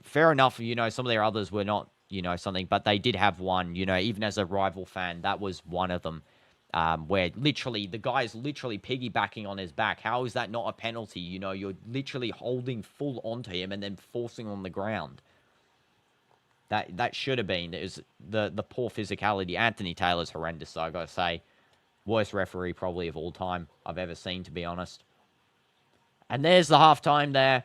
fair enough, you know, some of their others were not, you know, something, but they did have one, you know, even as a rival fan, that was one of them. Where literally, the guy is literally piggybacking on his back. How is that not a penalty? You know, you're literally holding full onto him and then forcing on the ground. That should have been. It was the poor physicality. Anthony Taylor's horrendous, though, I got to say. Worst referee probably of all time I've ever seen, to be honest. And there's the halftime there.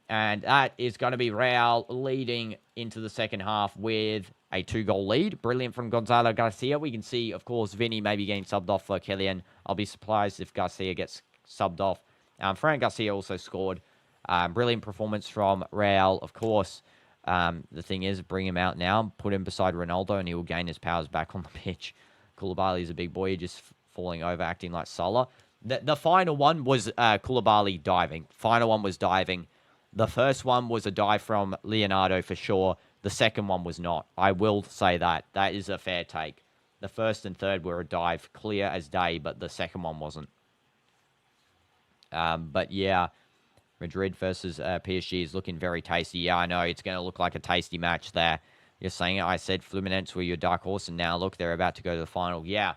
And that is going to be Real leading into the second half with a 2-goal lead. Brilliant from Gonzalo Garcia. We can see, of course, Vinny maybe getting subbed off for KYLIAN. I'll be surprised if Garcia gets subbed off. Fran Garcia also scored. Brilliant performance from Real, of course. The thing is, bring him out now, put him beside Ronaldo, and he will gain his powers back on the pitch. Koulibaly is a big boy, just falling over, acting like Salah. The final one was Koulibaly diving. Final one was diving. The first one was a dive from Leonardo for sure. The second one was not. I will say that. That is a fair take. The first and third were a dive, clear as day, but the second one wasn't. But yeah, Madrid versus PSG is looking very tasty. Yeah, I know. It's going to look like a tasty match there. You're saying it. I said Fluminense were your dark horse, and now look, they're about to go to the final. Yeah,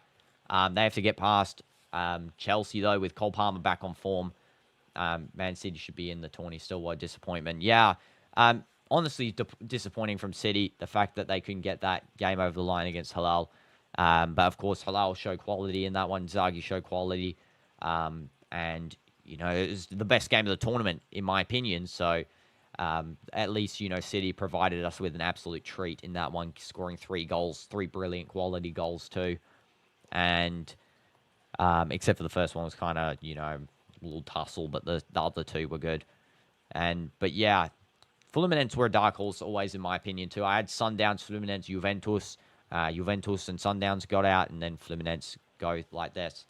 they have to get past Chelsea, though, with Cole Palmer back on form. Man City should be in the tourney still. What disappointment. Yeah. Honestly, disappointing from City. The fact that they couldn't get that game over the line against Halal. But, of course, Halal showed quality in that one. Zaghi showed quality. And, you know, it was the best game of the tournament, in my opinion. So, at least, you know, City provided us with an absolute treat in that one, scoring 3 goals, 3 brilliant quality goals, too. And, except for the first one was kind of, you know, little tussle, but the other 2 were good. But yeah, Fluminense were a dark horse always, in my opinion, too. I had Sundowns, Fluminense, Juventus. Juventus and Sundowns got out, and then Fluminense go like this.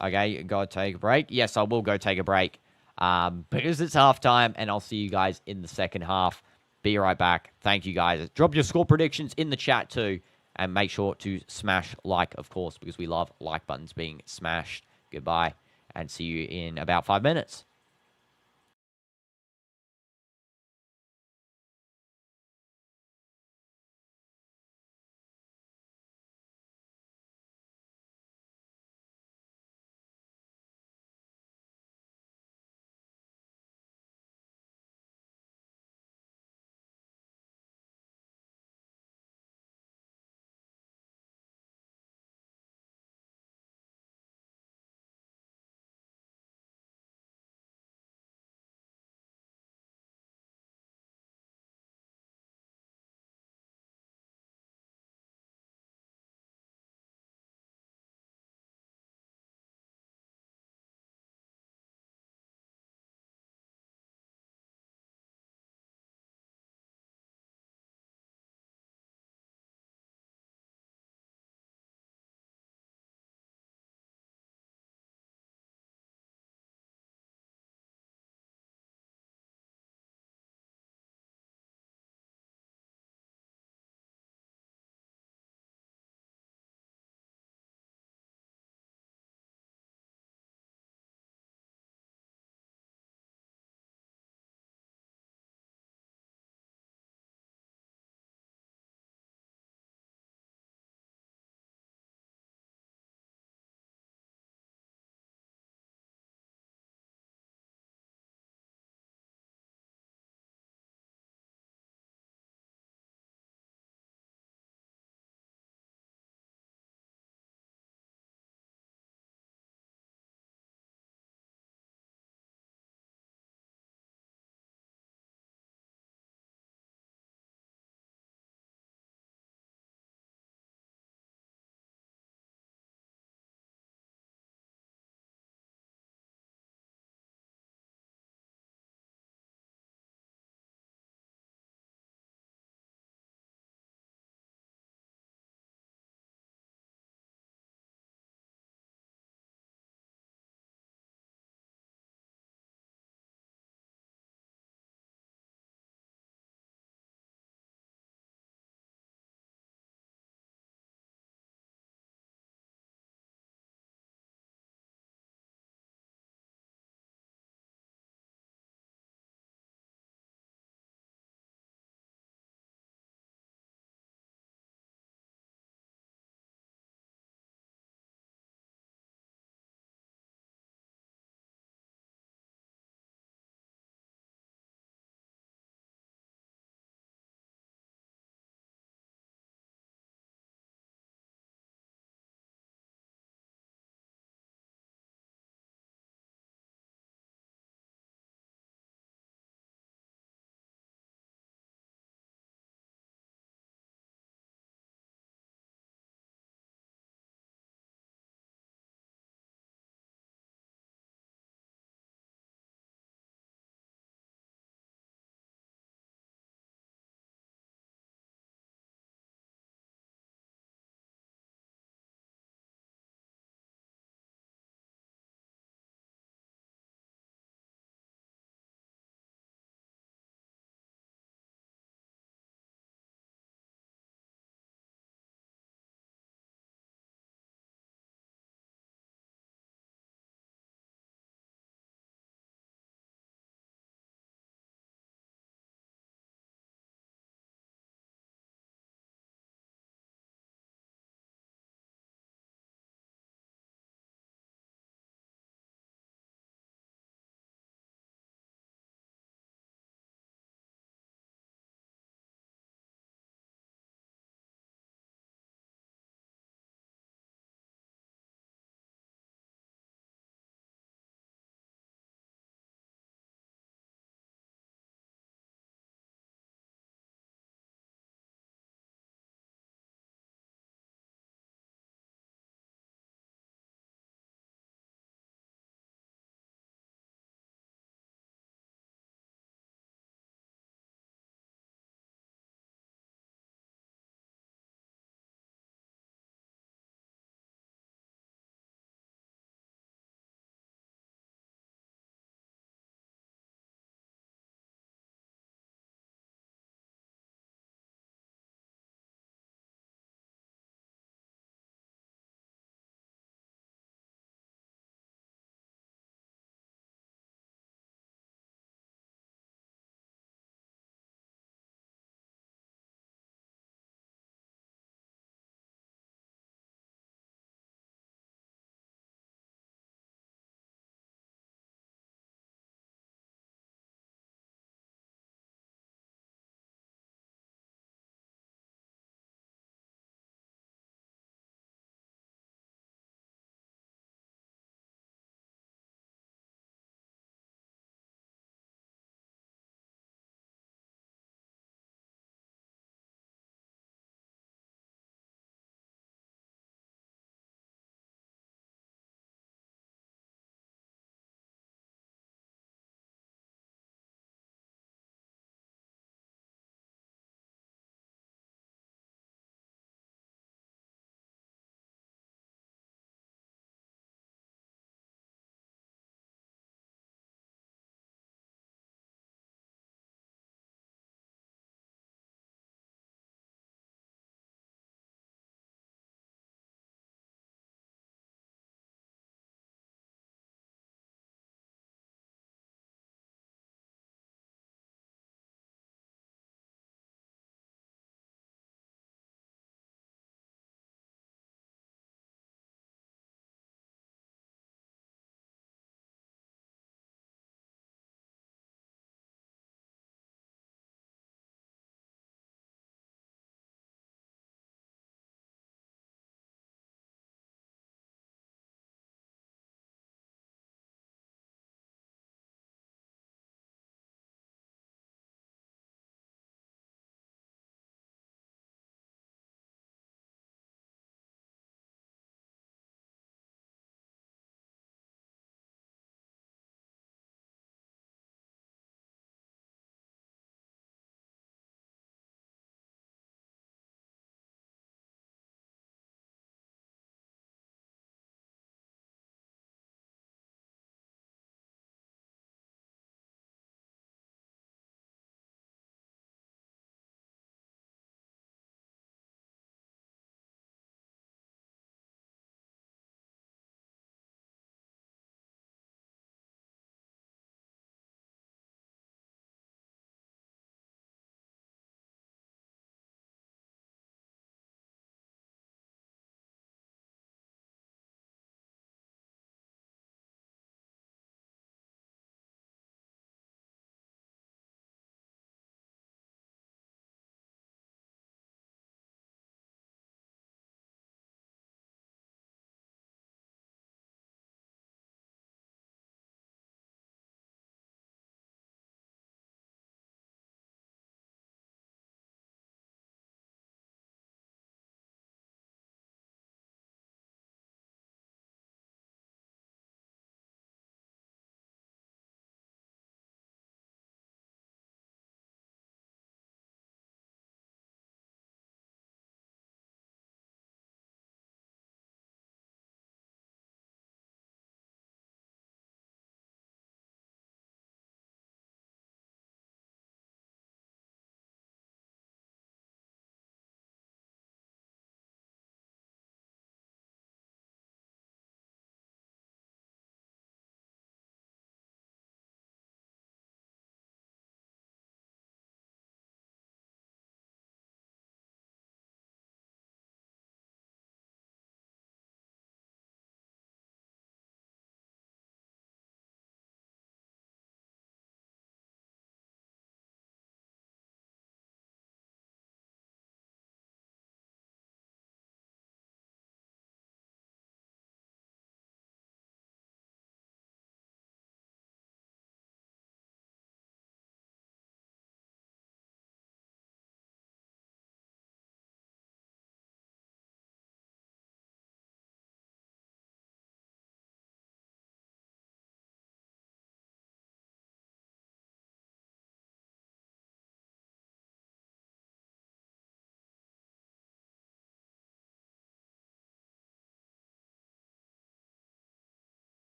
Okay, go take a break. Yes, I will go take a break because it's halftime, and I'll see you guys in the second half. Be right back. Thank you, guys. Drop your score predictions in the chat, too, and make sure to smash like, of course, because we love like buttons being smashed. Goodbye. And see you in about 5 minutes.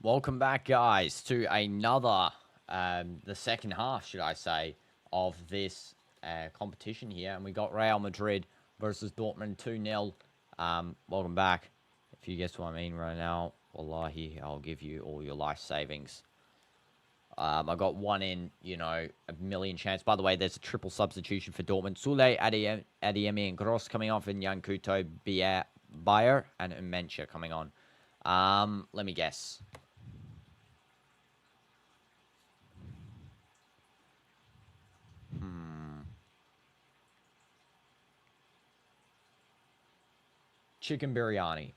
Welcome back, guys, to another, the second half, should I say, of this competition here. And we got Real Madrid versus Dortmund 2-0. Welcome back. If you guess what I mean right now, wallahi, I'll give you all your life savings. I got one in, a million chance. By the way, there's a triple substitution for Dortmund. Sule, Adeyemi, and Gross coming off, and Jan Couto, Bayer, and Umencha coming on. Let me guess. Chicken biryani.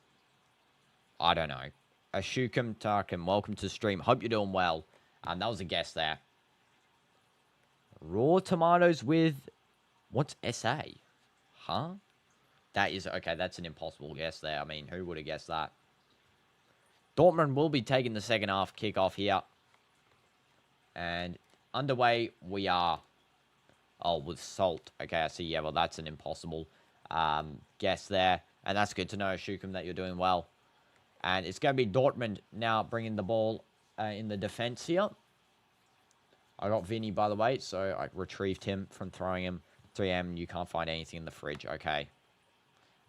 I don't know. Ashukum Tarkim, welcome to the stream. Hope you're doing well. That was a guess there. Raw tomatoes with... What's SA? Huh? That is... Okay, that's an impossible guess there. I mean, who would have guessed that? Dortmund will be taking the second half kickoff here. And underway we are. Oh, with salt. Okay, I see. Yeah, well, that's an impossible guess there. And that's good to know, Shukum, that you're doing well. And it's going to be Dortmund now bringing the ball in the defense here. I got Vinny, by the way, so I retrieved him from throwing him 3M. You can't find anything in the fridge. Okay.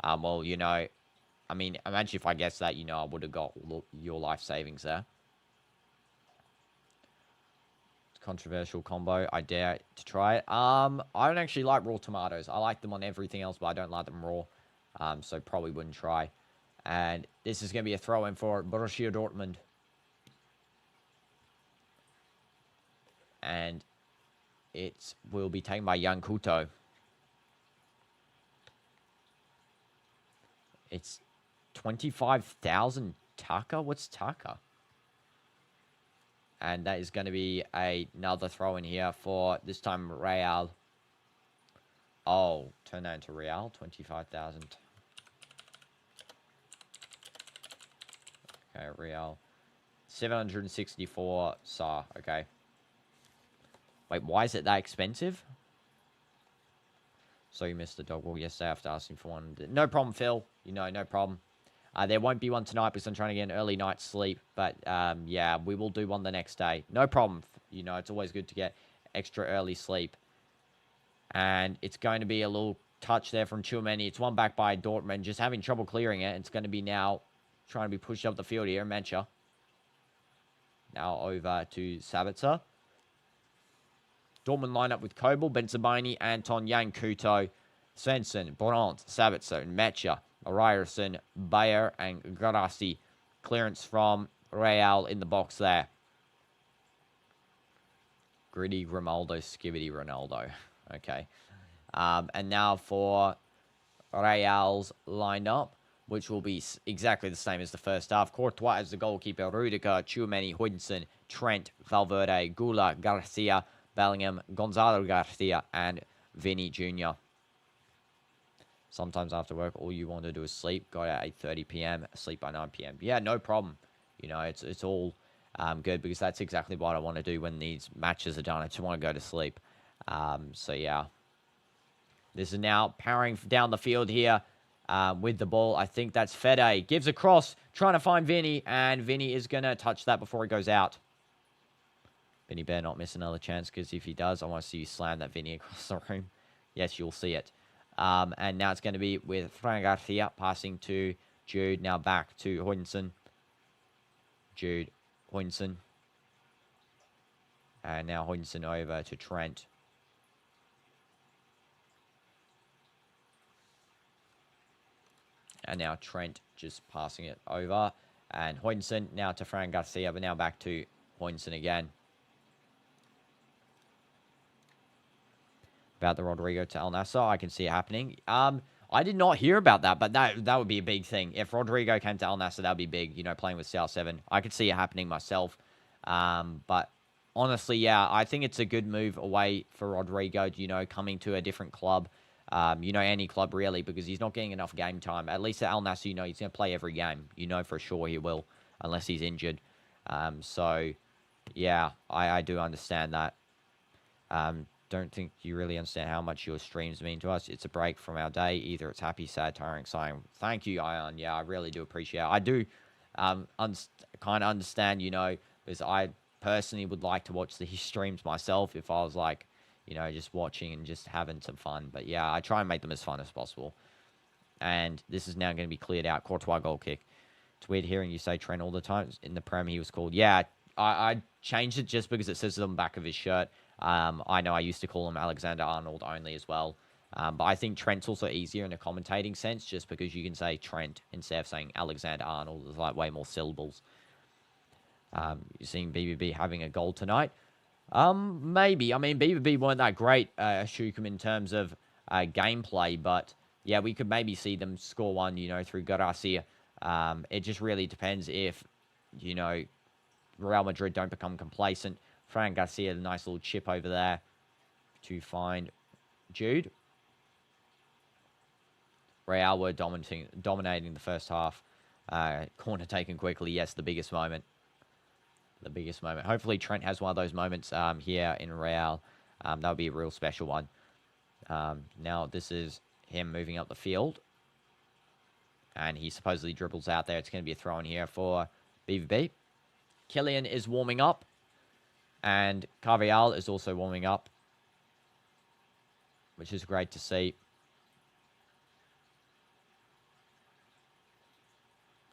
Well, I mean, imagine if I guessed that, I would have got your life savings there. Controversial combo. I dare to try it. I don't actually like raw tomatoes. I like them on everything else, but I don't like them raw. So probably wouldn't try. And this is going to be a throw-in for Borussia Dortmund. And it will be taken by Jan Couto. It's 25,000 Taka? What's Taka? And that is going to be another throw-in here for, this time, Real. Oh, turn that into Real. 25,000. Okay, Real. 764 SAR. Okay. Wait, why is it that expensive? So you missed the dog wall yesterday after asking for one. No problem, Phil. No problem. There won't be one tonight because I'm trying to get an early night's sleep. But, yeah, we will do one the next day. No problem. It's always good to get extra early sleep. And it's going to be a little touch there from Tchouameni. It's one back by Dortmund. Just having trouble clearing it. It's going to be now trying to be pushed up the field here. Mencha. Now over to Sabitzer. Dortmund line up with Kobel, Benzabaini, Anton, Jan Couto, Svensson, Brandt, Sabitzer, Mecha, Ryerson, Bayer, and Garasi. Clearance from Real in the box there. Gritty Ronaldo, Skibidi Ronaldo. Okay. And now for Real's lineup, which will be exactly the same as the first half. Courtois as the goalkeeper, Rudiger, Tchouameni, Hudson, Trent, Valverde, Gula, Garcia, Bellingham, Gonzalo Garcia, and Vinny Jr. Sometimes after work, all you want to do is sleep. Go at 8:30 p.m., sleep by 9 p.m. Yeah, no problem. It's all good because that's exactly what I want to do when these matches are done. I just want to go to sleep. So, yeah. This is now powering down the field here with the ball. I think that's Fede. Gives a cross, trying to find Vinny, and Vinny is going to touch that before he goes out. Vinny better not miss another chance, because if he does, I want to see you slam that Vinny across the room. Yes, you'll see it. And now it's going to be with Fran Garcia passing to Jude. Now back to Hudson. Jude, Hudson. And now Hudson over to Trent. And now Trent just passing it over. And Hudson now to Fran Garcia, but now back to Hudson again. About the Rodrigo to Al Nassr, I can see it happening. I did not hear about that, but that would be a big thing. If Rodrigo came to Al Nassr, that would be big, playing with CR7. I could see it happening myself. But honestly, yeah, I think it's a good move away for Rodrigo, coming to a different club. Any club really, because he's not getting enough game time. At least at Al Nassr, he's going to play every game. For sure he will, unless he's injured. So, yeah, I do understand that. Don't think you really understand how much your streams mean to us. It's a break from our day. Either it's happy, sad, tiring, sighing. Thank you, Ion. Yeah, I really do appreciate it. I do kind of understand, because I personally would like to watch the streams myself if I was like, just watching and just having some fun. But yeah, I try and make them as fun as possible. And this is now going to be cleared out. Courtois goal kick. It's weird hearing you say Trent all the time. In the Prem, he was called. Yeah, I changed it just because it says it on the back of his shirt. I know I used to call him Alexander Arnold only as well. But I think Trent's also easier in a commentating sense just because you can say Trent instead of saying Alexander Arnold. There's like way more syllables. You're seeing BBB having a goal tonight. Maybe. I mean, BBB weren't that great, Shukum, in terms of gameplay, but yeah, we could maybe see them score one, through Garcia. It just really depends if, Real Madrid don't become complacent. Fran Garcia, the nice little chip over there to find Jude. Real were dominating the first half. Corner taken quickly. Yes, the biggest moment. The biggest moment. Hopefully Trent has one of those moments here in Real. That would be a real special one. Now this is him moving up the field. And he supposedly dribbles out there. It's going to be a throw in here for BVB. KYLIAN is warming up. And Carvajal is also warming up. Which is great to see.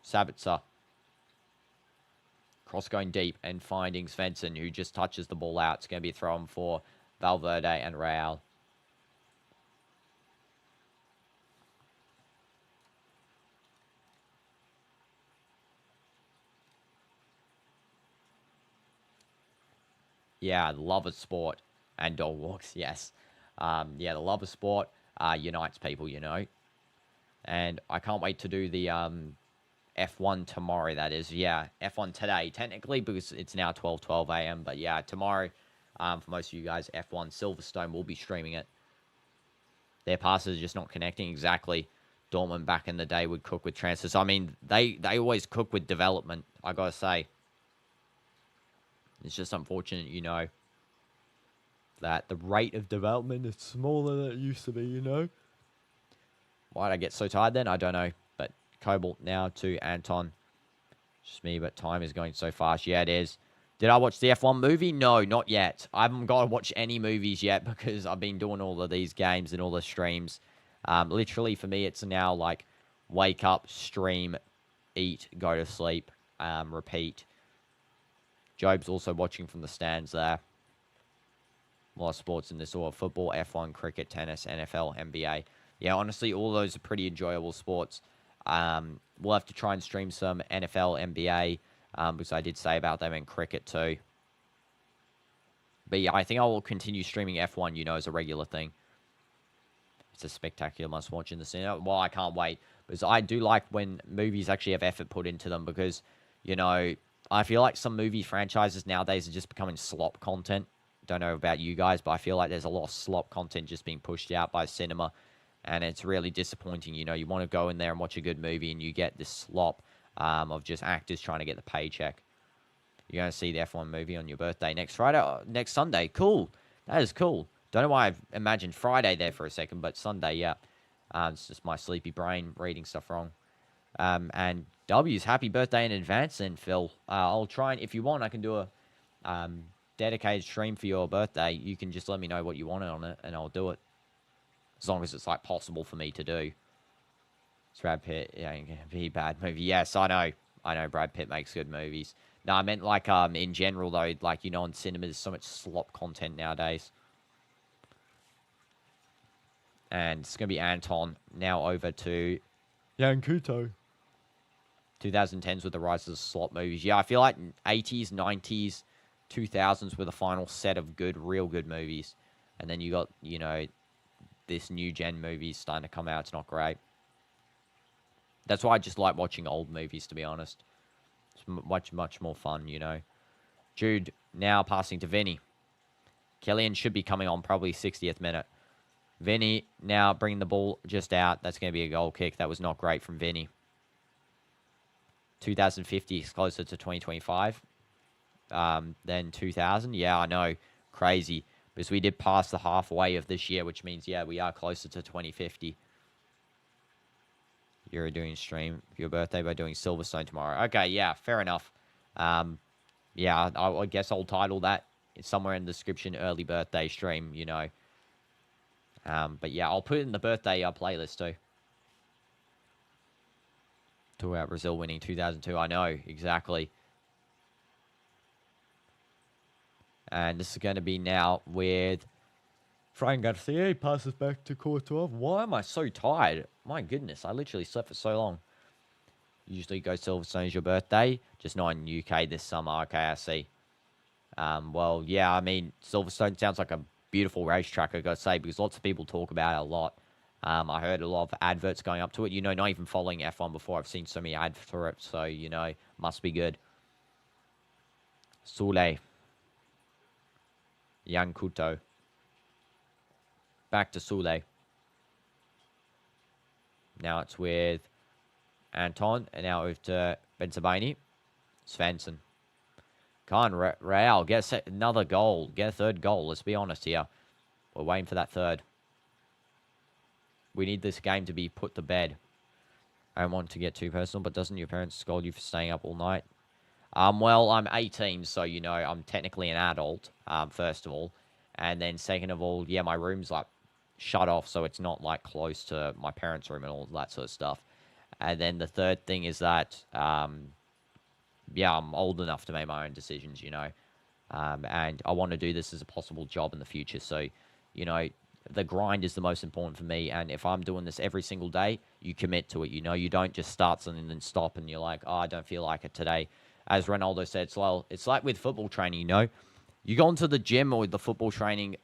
Sabitzer. Cross going deep and finding Svensson, who just touches the ball out. It's going to be a throw in for Valverde and Real. Yeah, the love of sport and dog walks, yes. Yeah, the love of sport unites people, And I can't wait to do the F1 tomorrow, that is. Yeah, F1 today, technically, because it's now 12 a.m. But yeah, tomorrow, for most of you guys, F1 Silverstone will be streaming it. Their passes are just not connecting exactly. Dortmund back in the day would cook with transfers. I mean, they always cook with development, I gotta say. It's just unfortunate, that the rate of development is smaller than it used to be, Why'd I get so tired then? I don't know. But Cobalt now to Anton. Just me, but time is going so fast. Yeah, it is. Did I watch the F1 movie? No, not yet. I haven't got to watch any movies yet because I've been doing all of these games and all the streams. Literally, for me, it's now like wake up, stream, eat, go to sleep, repeat. Job's also watching from the stands there. A lot of sports in this order. Football, F1, cricket, tennis, NFL, NBA. Yeah, honestly, all those are pretty enjoyable sports. We'll have to try and stream some NFL, NBA, because I did say about them in cricket too. But yeah, I think I will continue streaming F1, as a regular thing. It's a spectacular must-watch in the cinema. Well, I can't wait, because I do like when movies actually have effort put into them, because, I feel like some movie franchises nowadays are just becoming slop content. Don't know about you guys, but I feel like there's a lot of slop content just being pushed out by cinema. And it's really disappointing, you want to go in there and watch a good movie and you get this slop of just actors trying to get the paycheck. You're going to see the F1 movie on your birthday next Friday, next Sunday. Cool. That is cool. Don't know why I've imagined Friday there for a second, but Sunday, yeah. It's just my sleepy brain reading stuff wrong. And W's happy birthday in advance then, Phil. I'll try and, if you want, I can do a dedicated stream for your birthday. You can just let me know what you want on it and I'll do it. As long as it's, like, possible for me to do. It's Brad Pitt. Yeah, be a bad movie. Yes, I know. I know Brad Pitt makes good movies. No, I meant, like, in general, though. Like, in cinema, there's so much slop content nowadays. And it's going to be Anton. Now over to Yankuto. 2010s with the rise of the slop movies. Yeah, I feel like 80s, 90s, 2000s were the final set of good, real good movies. And then you got, this new gen movies starting to come out. It's not great. That's why I just like watching old movies, to be honest. It's much more fun, Jude now passing to Vinny. KYLIAN should be coming on probably 60th minute. Vinny now bringing the ball just out. That's going to be a goal kick. That was not great from Vinny. 2050 is closer to 2025 than 2000. Yeah, I know. Crazy. Because we did pass the halfway of this year, which means, yeah, we are closer to 2050. You're doing stream for your birthday by doing Silverstone tomorrow. Okay, yeah, fair enough. Yeah, I guess I'll title that somewhere in the description, early birthday stream, you know. But yeah, I'll put it in the birthday playlist too. Talk about Brazil winning 2002. I know, exactly. And this is going to be now with Fran Garcia. He passes back to Courtois. Why am I so tired? My goodness, I literally slept for so long. Usually go Silverstone is your birthday. Just not in UK this summer. Okay, I see. Well, yeah, I mean, Silverstone sounds like a beautiful racetrack, I gotta say, because lots of people talk about it a lot. I heard a lot of adverts going up to it. You know, not even following F1 before, I've seen so many ads for it. So, you know, must be good. Sule. Yankuto. Back to Sule. Now it's with Anton. And now over to Benzabani. Svensson. Come on, Real. Get another goal. Get a third goal. Let's be honest here. We're waiting for that third. We need this game to be put to bed. I don't want to get too personal, but doesn't your parents scold you for staying up all night? Well, I'm 18, so, you know, I'm technically an adult, first of all. And then second of all, yeah, my room's, like, shut off, so it's not, like, close to my parents' room and all that sort of stuff. And then the third thing is that, yeah, I'm old enough to make my own decisions, you know. And I want to do this as a possible job in the future. So, you know, the grind is the most important for me. And if I'm doing this every single day, you commit to it, you know. You don't just start something and then stop and you're like, oh, I don't feel like it today. As Ronaldo said, it's like with football training, you know. You go into the gym or the football training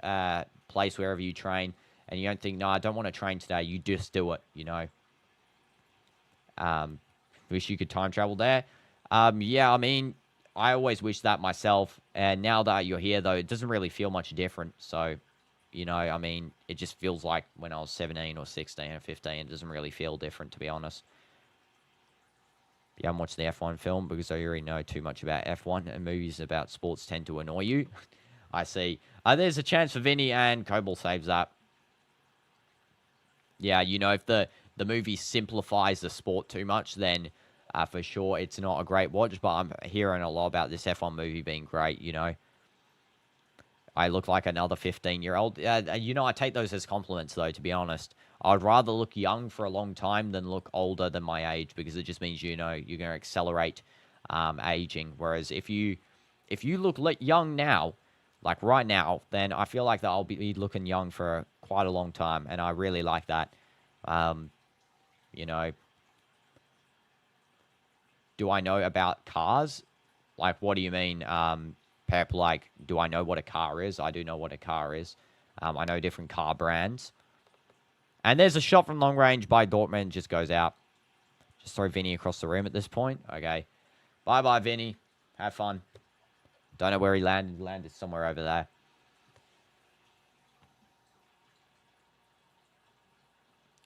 place, wherever you train, and you don't think, no, I don't want to train today. You just do it, you know. Wish you could time travel there. Yeah, I mean, I always wish that myself. And now that you're here, though, it doesn't really feel much different. So, you know, I mean, it just feels like when I was 17 or 16 or 15. It doesn't really feel different, to be honest. Yeah, I'm watching the F1 film because I already know too much about F1, and movies about sports tend to annoy you. I see. There's a chance for Vinny, and Cobalt saves that. Yeah, you know, if the movie simplifies the sport too much, then for sure it's not a great watch. But I'm hearing a lot about this F1 movie being great, you know. I look like another 15-year-old. You know, I take those as compliments, though, to be honest. I'd rather look young for a long time than look older than my age, because it just means, you know, you're going to accelerate aging. Whereas if you look young now, like right now, then I feel like that I'll be looking young for quite a long time, and I really like that. You know, do I know about cars? Like, what do you mean, Pep? Like, do I know what a car is? I do know what a car is. I know different car brands. And there's a shot from long range by Dortmund. Just goes out. Just throw Vinny across the room at this point. Okay. Bye-bye, Vinny. Have fun. Don't know where he landed. Landed somewhere over there.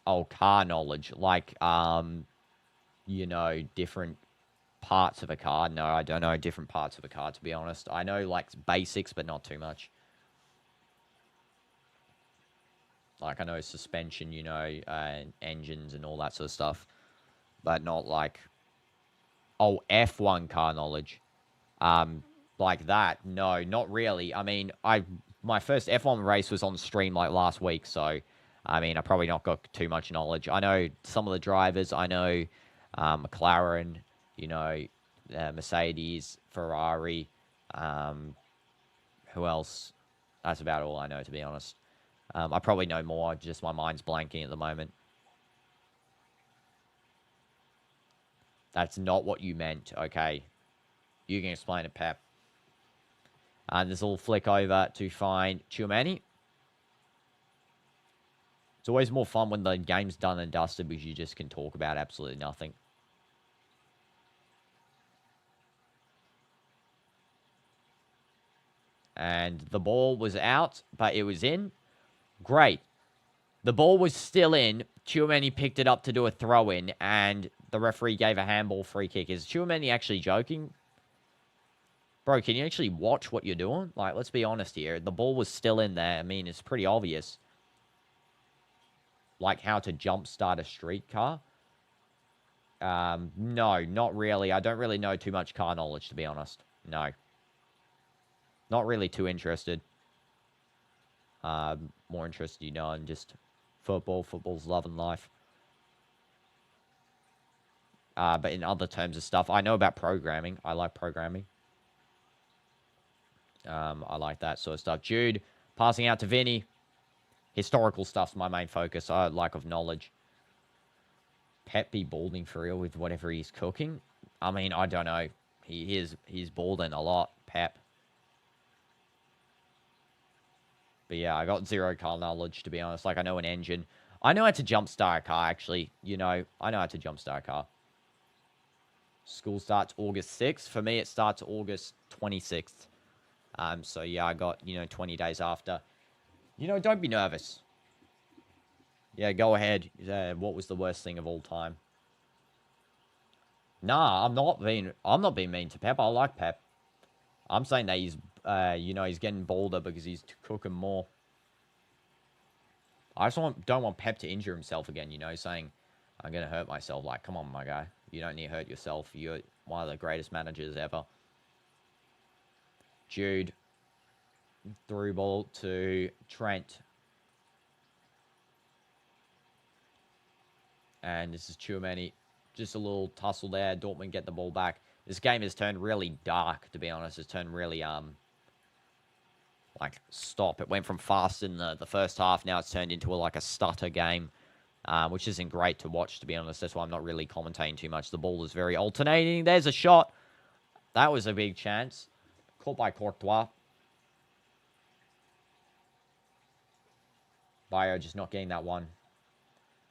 Oh, car knowledge. Like, you know, different parts of a car. No, I don't know different parts of a car, to be honest. I know, like, basics, but not too much. Like, I know suspension, you know, engines and all that sort of stuff. But not, like, oh, F1 car knowledge. Like that. No, not really. I mean, my first F1 race was on stream, like, last week, so, I mean, I probably not got too much knowledge. I know some of the drivers. I know McLaren, you know, Mercedes, Ferrari. Who else? That's about all I know, to be honest. I probably know more, just my mind's blanking at the moment. That's not what you meant, okay? You can explain it, Pep. And this will flick over to find Tchouameni. It's always more fun when the game's done and dusted because you just can talk about absolutely nothing. And the ball was out, but it was in. Great. The ball was still in. Tchouameni picked it up to do a throw-in, and the referee gave a handball free kick. Is Tchouameni actually joking? Bro, can you actually watch what you're doing? Like, let's be honest here. The ball was still in there. I mean, it's pretty obvious. Like how to jump start a streetcar. No, not really. I don't really know too much car knowledge, to be honest. No. Not really too interested. More interested, in just football. Football's love and life. But in other terms of stuff, I know about programming. I like programming. I like that sort of stuff. Jude, passing out to Vinny. Historical stuff's my main focus. I lack of knowledge. Pep be balding for real with whatever he's cooking? I mean, I don't know. He's balding a lot, Pep. But yeah, I got zero car knowledge, to be honest. Like, I know an engine. I know how to jumpstart a car, actually. I know how to jumpstart a car. School starts August 6th. For me, it starts August 26th. So yeah, I got, 20 days after. Don't be nervous. Yeah, go ahead. What was the worst thing of all time? Nah, I'm not being mean to Pep. I like Pep. I'm saying that he's, he's getting bolder because he's cooking more. I just don't want Pep to injure himself again, saying, I'm going to hurt myself. Like, come on, my guy. You don't need to hurt yourself. You're one of the greatest managers ever. Jude. Through ball to Trent. And this is Tchouameni. Just a little tussle there. Dortmund get the ball back. This game has turned really dark, to be honest. It's turned really, stop. It went from fast in the first half. Now it's turned into a stutter game, which isn't great to watch, to be honest. That's why I'm not really commentating too much. The ball is very alternating. There's a shot. That was a big chance. Caught by Courtois. Bio just not getting that one.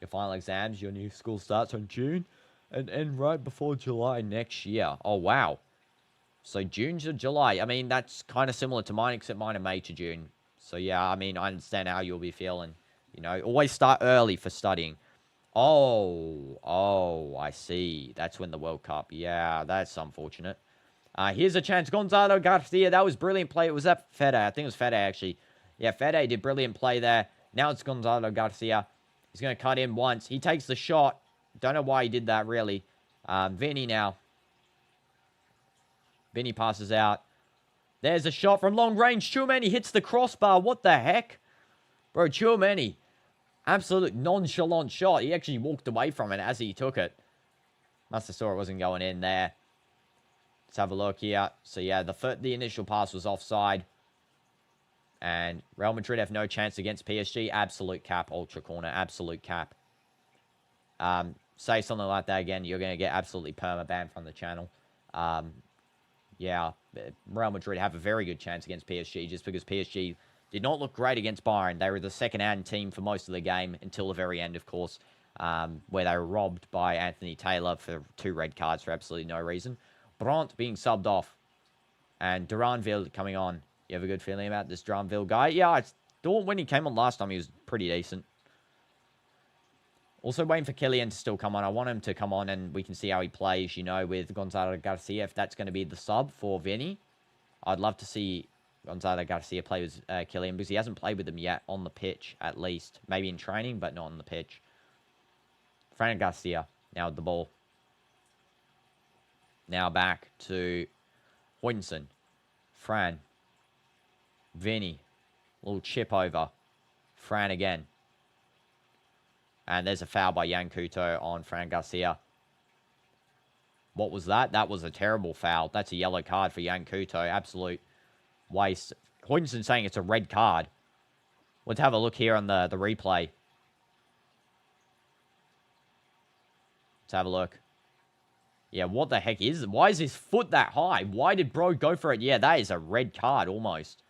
Your final exams, your new school starts on June and end right before July next year. Oh, wow. So June to July. I mean, that's kind of similar to mine, except mine are May to June. So, yeah, I mean, I understand how you'll be feeling. Always start early for studying. Oh, I see. That's when the World Cup. Yeah, that's unfortunate. Here's a chance. Gonzalo Garcia. That was brilliant play. Was that Fede? I think it was Fede, actually. Yeah, Fede did brilliant play there. Now it's Gonzalo Garcia. He's going to cut in once. He takes the shot. Don't know why he did that, really. Vinny now. Vinny passes out. There's a shot from long range. Tchouameni hits the crossbar. What the heck? Bro, Tchouameni. Absolute nonchalant shot. He actually walked away from it as he took it. Must have saw it wasn't going in there. Let's have a look here. So, yeah, the initial pass was offside. And Real Madrid have no chance against PSG. Absolute cap, Ultra Corner. Absolute cap. Say something like that again, you're going to get absolutely perma-banned from the channel. Yeah, Real Madrid have a very good chance against PSG just because PSG did not look great against Bayern. They were the second-hand team for most of the game until the very end, of course, where they were robbed by Anthony Taylor for 2 red cards for absolutely no reason. Brandt being subbed off. And Duranville coming on. You have a good feeling about this Duranville guy? Yeah, I thought when he came on last time, he was pretty decent. Also waiting for KYLIAN to still come on. I want him to come on and we can see how he plays, with Gonzalo Garcia, if that's going to be the sub for Vinny. I'd love to see Gonzalo Garcia play with KYLIAN because he hasn't played with him yet on the pitch, at least. Maybe in training, but not on the pitch. Fran Garcia now with the ball. Now back to Hoyinson. Fran. Vinny. Little chip over. Fran again. And there's a foul by Yan Couto on Fran Garcia. What was that? That was a terrible foul. That's a yellow card for Yan Couto. Absolute waste. Hoyinson saying it's a red card. Let's have a look here on the replay. Let's have a look. Yeah, what the heck is it? Why is his foot that high? Why did bro go for it? Yeah, that is a red card almost.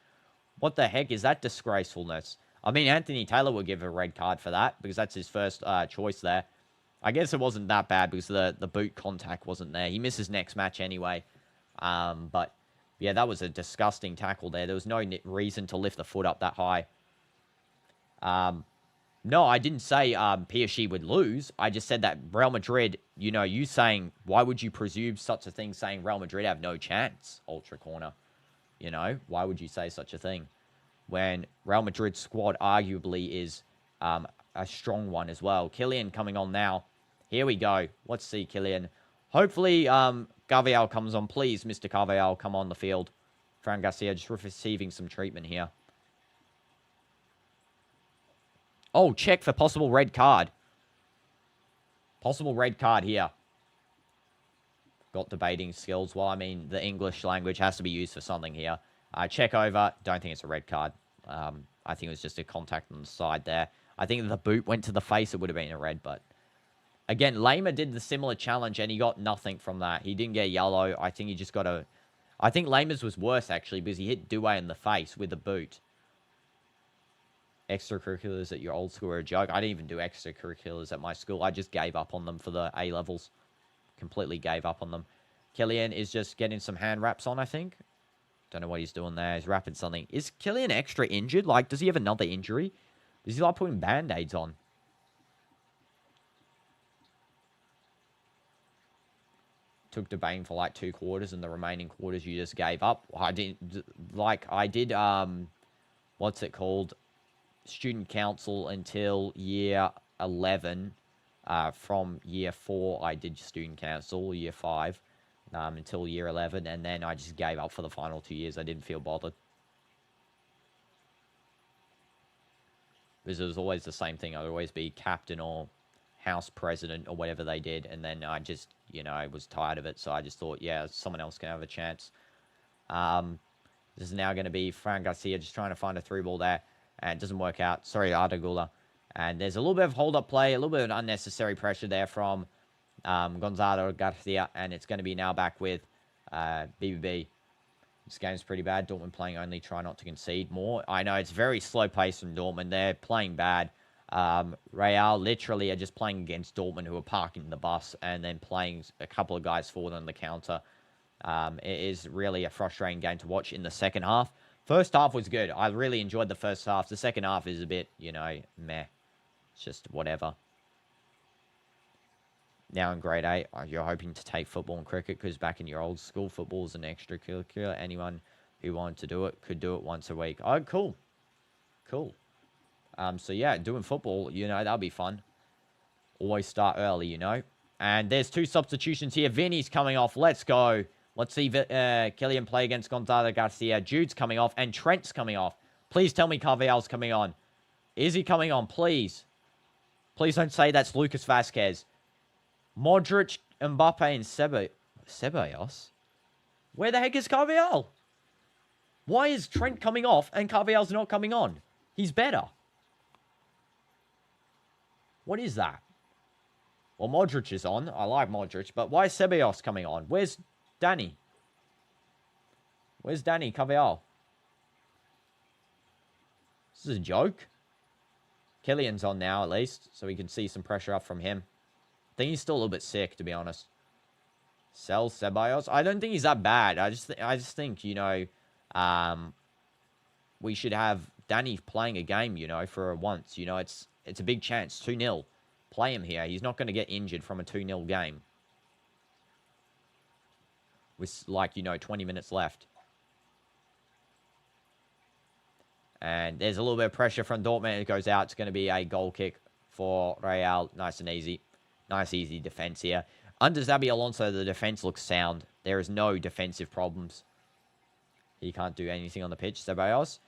What the heck is that disgracefulness? I mean, Anthony Taylor would give a red card for that because that's his first choice there. I guess it wasn't that bad because the boot contact wasn't there. He misses next match anyway. But, yeah, that was a disgusting tackle there. There was no reason to lift the foot up that high. No, I didn't say PSG would lose. I just said that Real Madrid, you saying, why would you presume such a thing saying Real Madrid have no chance, Ultra Corner? Why would you say such a thing? When Real Madrid's squad arguably is a strong one as well. KYLIAN coming on now. Here we go. Let's see, Kylian. Hopefully, Carvajal comes on. Please, Mr. Carvajal, come on the field. Fran Garcia just receiving some treatment here. Oh, check for possible red card. Possible red card here. Got debating skills. Well, I mean, the English language has to be used for something here. Check over. Don't think it's a red card. I think it was just a contact on the side there. I think if the boot went to the face, it would have been a red, but... Again, Lima did the similar challenge, and he got nothing from that. He didn't get yellow. I think he just got a... I think Lama's was worse, actually, because he hit Douay in the face with the boot. Extracurriculars at your old school are a joke. I didn't even do extracurriculars at my school. I just gave up on them for the A-levels. Completely gave up on them. Kylian is just getting some hand wraps on, I think. Don't know what he's doing there. He's wrapping something. Is Kylian extra injured? Like, does he have another injury? Does he like putting Band-Aids on? Took debating for like 2 quarters, and the remaining quarters you just gave up. I did, what's it called? Student council until year 11. From year 4, I did student council, year 5, until year 11, and then I just gave up for the final 2 years. I didn't feel bothered. Because it was always the same thing. I'd always be captain or house president or whatever they did, and then I just, you know, I was tired of it, so I just thought, yeah, someone else can have a chance. This is now going to be Fran Garcia just trying to find a through ball there, and it doesn't work out. Sorry, Ardagula. And there's a little bit of hold-up play, a little bit of unnecessary pressure there from Gonzalo Garcia, and it's going to be now back with BBB. This game's pretty bad. Dortmund playing only, try not to concede more. I know it's very slow pace from Dortmund. They're playing bad. Real literally are just playing against Dortmund, who are parking the bus and then playing a couple of guys forward on the counter. It is really a frustrating game to watch in the second half. First half was good. I really enjoyed the first half. The second half is a bit, you know, meh. It's just whatever. Now in grade 8, you're hoping to take football and cricket, because back in your old school, football is an extracurricular. Anyone who wanted to do it could do it once a week. Oh, cool. Cool. So yeah, doing football, you know, that'll be fun. Always start early, you know. And there's 2 substitutions here. Vinny's coming off. Let's go. Let's see Kylian play against Gonzalo Garcia. Jude's coming off, and Trent's coming off. Please tell me Carvajal's coming on. Is he coming on? Please. Please don't say that's Lucas Vazquez. Modric, Mbappe, and Ceballos? Where the heck is Carvajal? Why is Trent coming off and Carvajal's not coming on? He's better. What is that? Well, Modric is on. I like Modric, but why is Ceballos coming on? Where's Danny? Where's Danny Carvajal? This is a joke. Kylian's on now, at least, so we can see some pressure up from him. I think he's still a little bit sick, to be honest. Sell Ceballos. I don't think he's that bad. I just think, you know, we should have Danny playing a game, you know, for once. You know, it's a big chance. 2-0. Play him here. He's not going to get injured from a 2-0 game. With, like, you know, 20 minutes left. And there's a little bit of pressure from Dortmund. It goes out. It's going to be a goal kick for Real. Nice and easy. Nice, easy defense here. Under Xabi Alonso, the defense looks sound. There is no defensive problems. He can't do anything on the pitch. Ceballos.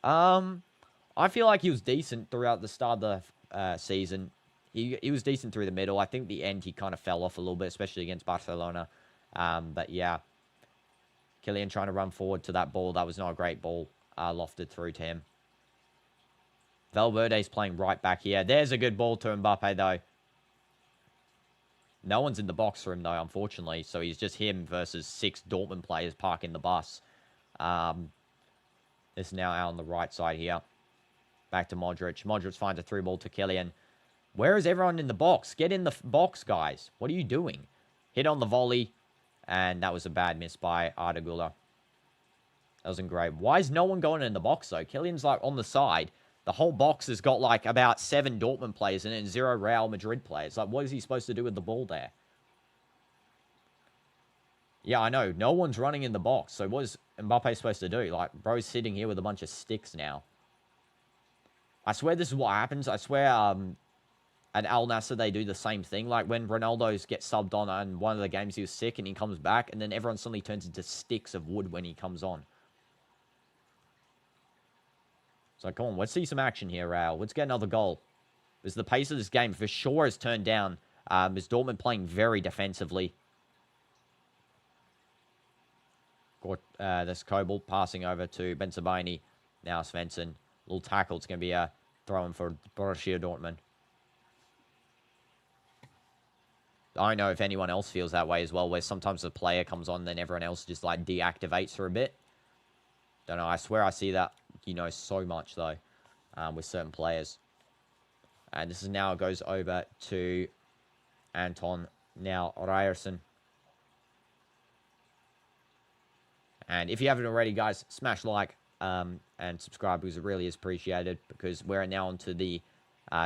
I feel like he was decent throughout the start of the season. He was decent through the middle. I think the end he kind of fell off a little bit, especially against Barcelona. But yeah. Kylian trying to run forward to that ball. That was not a great ball. Lofted through to him. Valverde's playing right back here. There's a good ball to Mbappe, though. No one's in the box for him, though, unfortunately. So he's just him versus 6 Dortmund players parking the bus. This is now out on the right side here. Back to Modric. Modric finds a through ball to Kylian. Where is everyone in the box? Get in the box, guys. What are you doing? Hit on the volley. And that was a bad miss by Ardagula. That wasn't great. Why is no one going in the box, though? Kylian's, like, on the side. The whole box has got, like, about 7 Dortmund players in it and 0 Real Madrid players. Like, what is he supposed to do with the ball there? Yeah, I know. No one's running in the box. So what is Mbappe supposed to do? Like, bro's sitting here with a bunch of sticks now. I swear this is what happens. I swear, at Al Nassr, they do the same thing. Like when Ronaldo gets subbed on and one of the games he was sick and he comes back, and then everyone suddenly turns into sticks of wood when he comes on. So come on, let's see some action here, Real. Let's get another goal. Because the pace of this game for sure has turned down. Is Dortmund playing very defensively. This Kobel passing over to Benzabaini. Now Svensson. Little tackle. It's going to be a throw-in for Borussia Dortmund. I don't know if anyone else feels that way as well, where sometimes the player comes on, then everyone else just, like, deactivates for a bit. Don't know. I swear I see that, you know, so much, though, with certain players. And this is now goes over to Anton. Now Ryerson. And if you haven't already, guys, smash like and subscribe because it really is appreciated. Because we're now on to the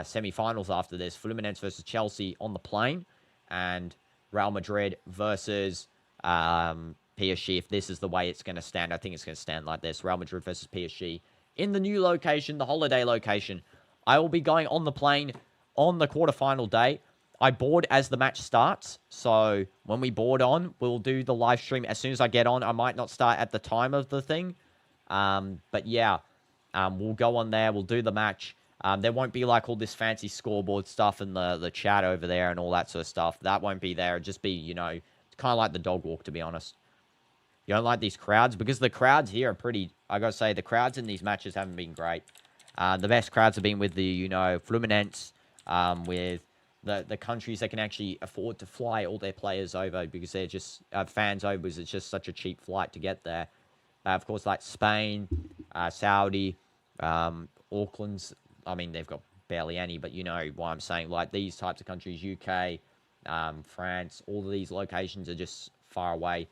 semi-finals after this. Fluminense versus Chelsea on the plane. And Real Madrid versus PSG. If this is the way it's going to stand, I think it's going to stand like this. Real Madrid versus PSG. In the new location, the holiday location. I will be going on the plane on the quarterfinal day. I board as the match starts. So when we board on, we'll do the live stream as soon as I get on. I might not start at the time of the thing. But yeah, we'll go on there. We'll do the match. There won't be like all this fancy scoreboard stuff and the chat over there and all that sort of stuff. That won't be there. It'll just be, you know, it's kind of like the dog walk, to be honest. You don't like these crowds? Because the crowds here are pretty, I gotta say, the crowds in these matches haven't been great. The best crowds have been with the, you know, Fluminense, with the countries that can actually afford to fly all their players over because they're just fans over because it's just such a cheap flight to get there. Of course, like Spain, Saudi, Auckland's, I mean, they've got barely any, but you know what I'm saying. Like these types of countries, UK, France, all of these locations are just far away.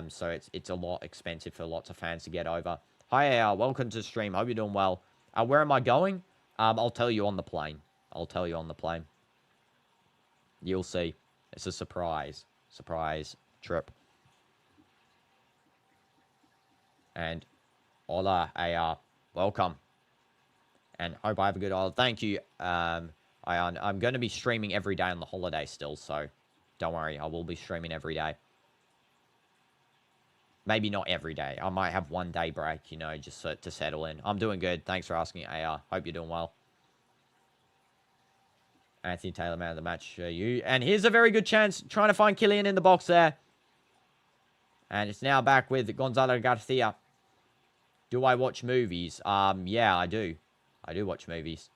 So it's a lot expensive for lots of fans to get over. Hi, welcome to the stream. Hope you're doing well. Where am I going? I'll tell you on the plane. I'll tell you on the plane. You'll see. It's a surprise. Surprise trip. And hola, AR. Welcome. And hope I have a good holiday. Thank you, Ion. I'm going to be streaming every day on the holiday still, so don't worry. I will be streaming every day. Maybe not every day. I might have one day break, you know, just to settle in. I'm doing good. Thanks for asking, AR. Hope you're doing well. Anthony Taylor, man of the match. You. And here's a very good chance. Trying to find KYLIAN in the box there. And it's now back with Gonzalo Garcia. Do I watch movies? Yeah, I do. I do watch movies.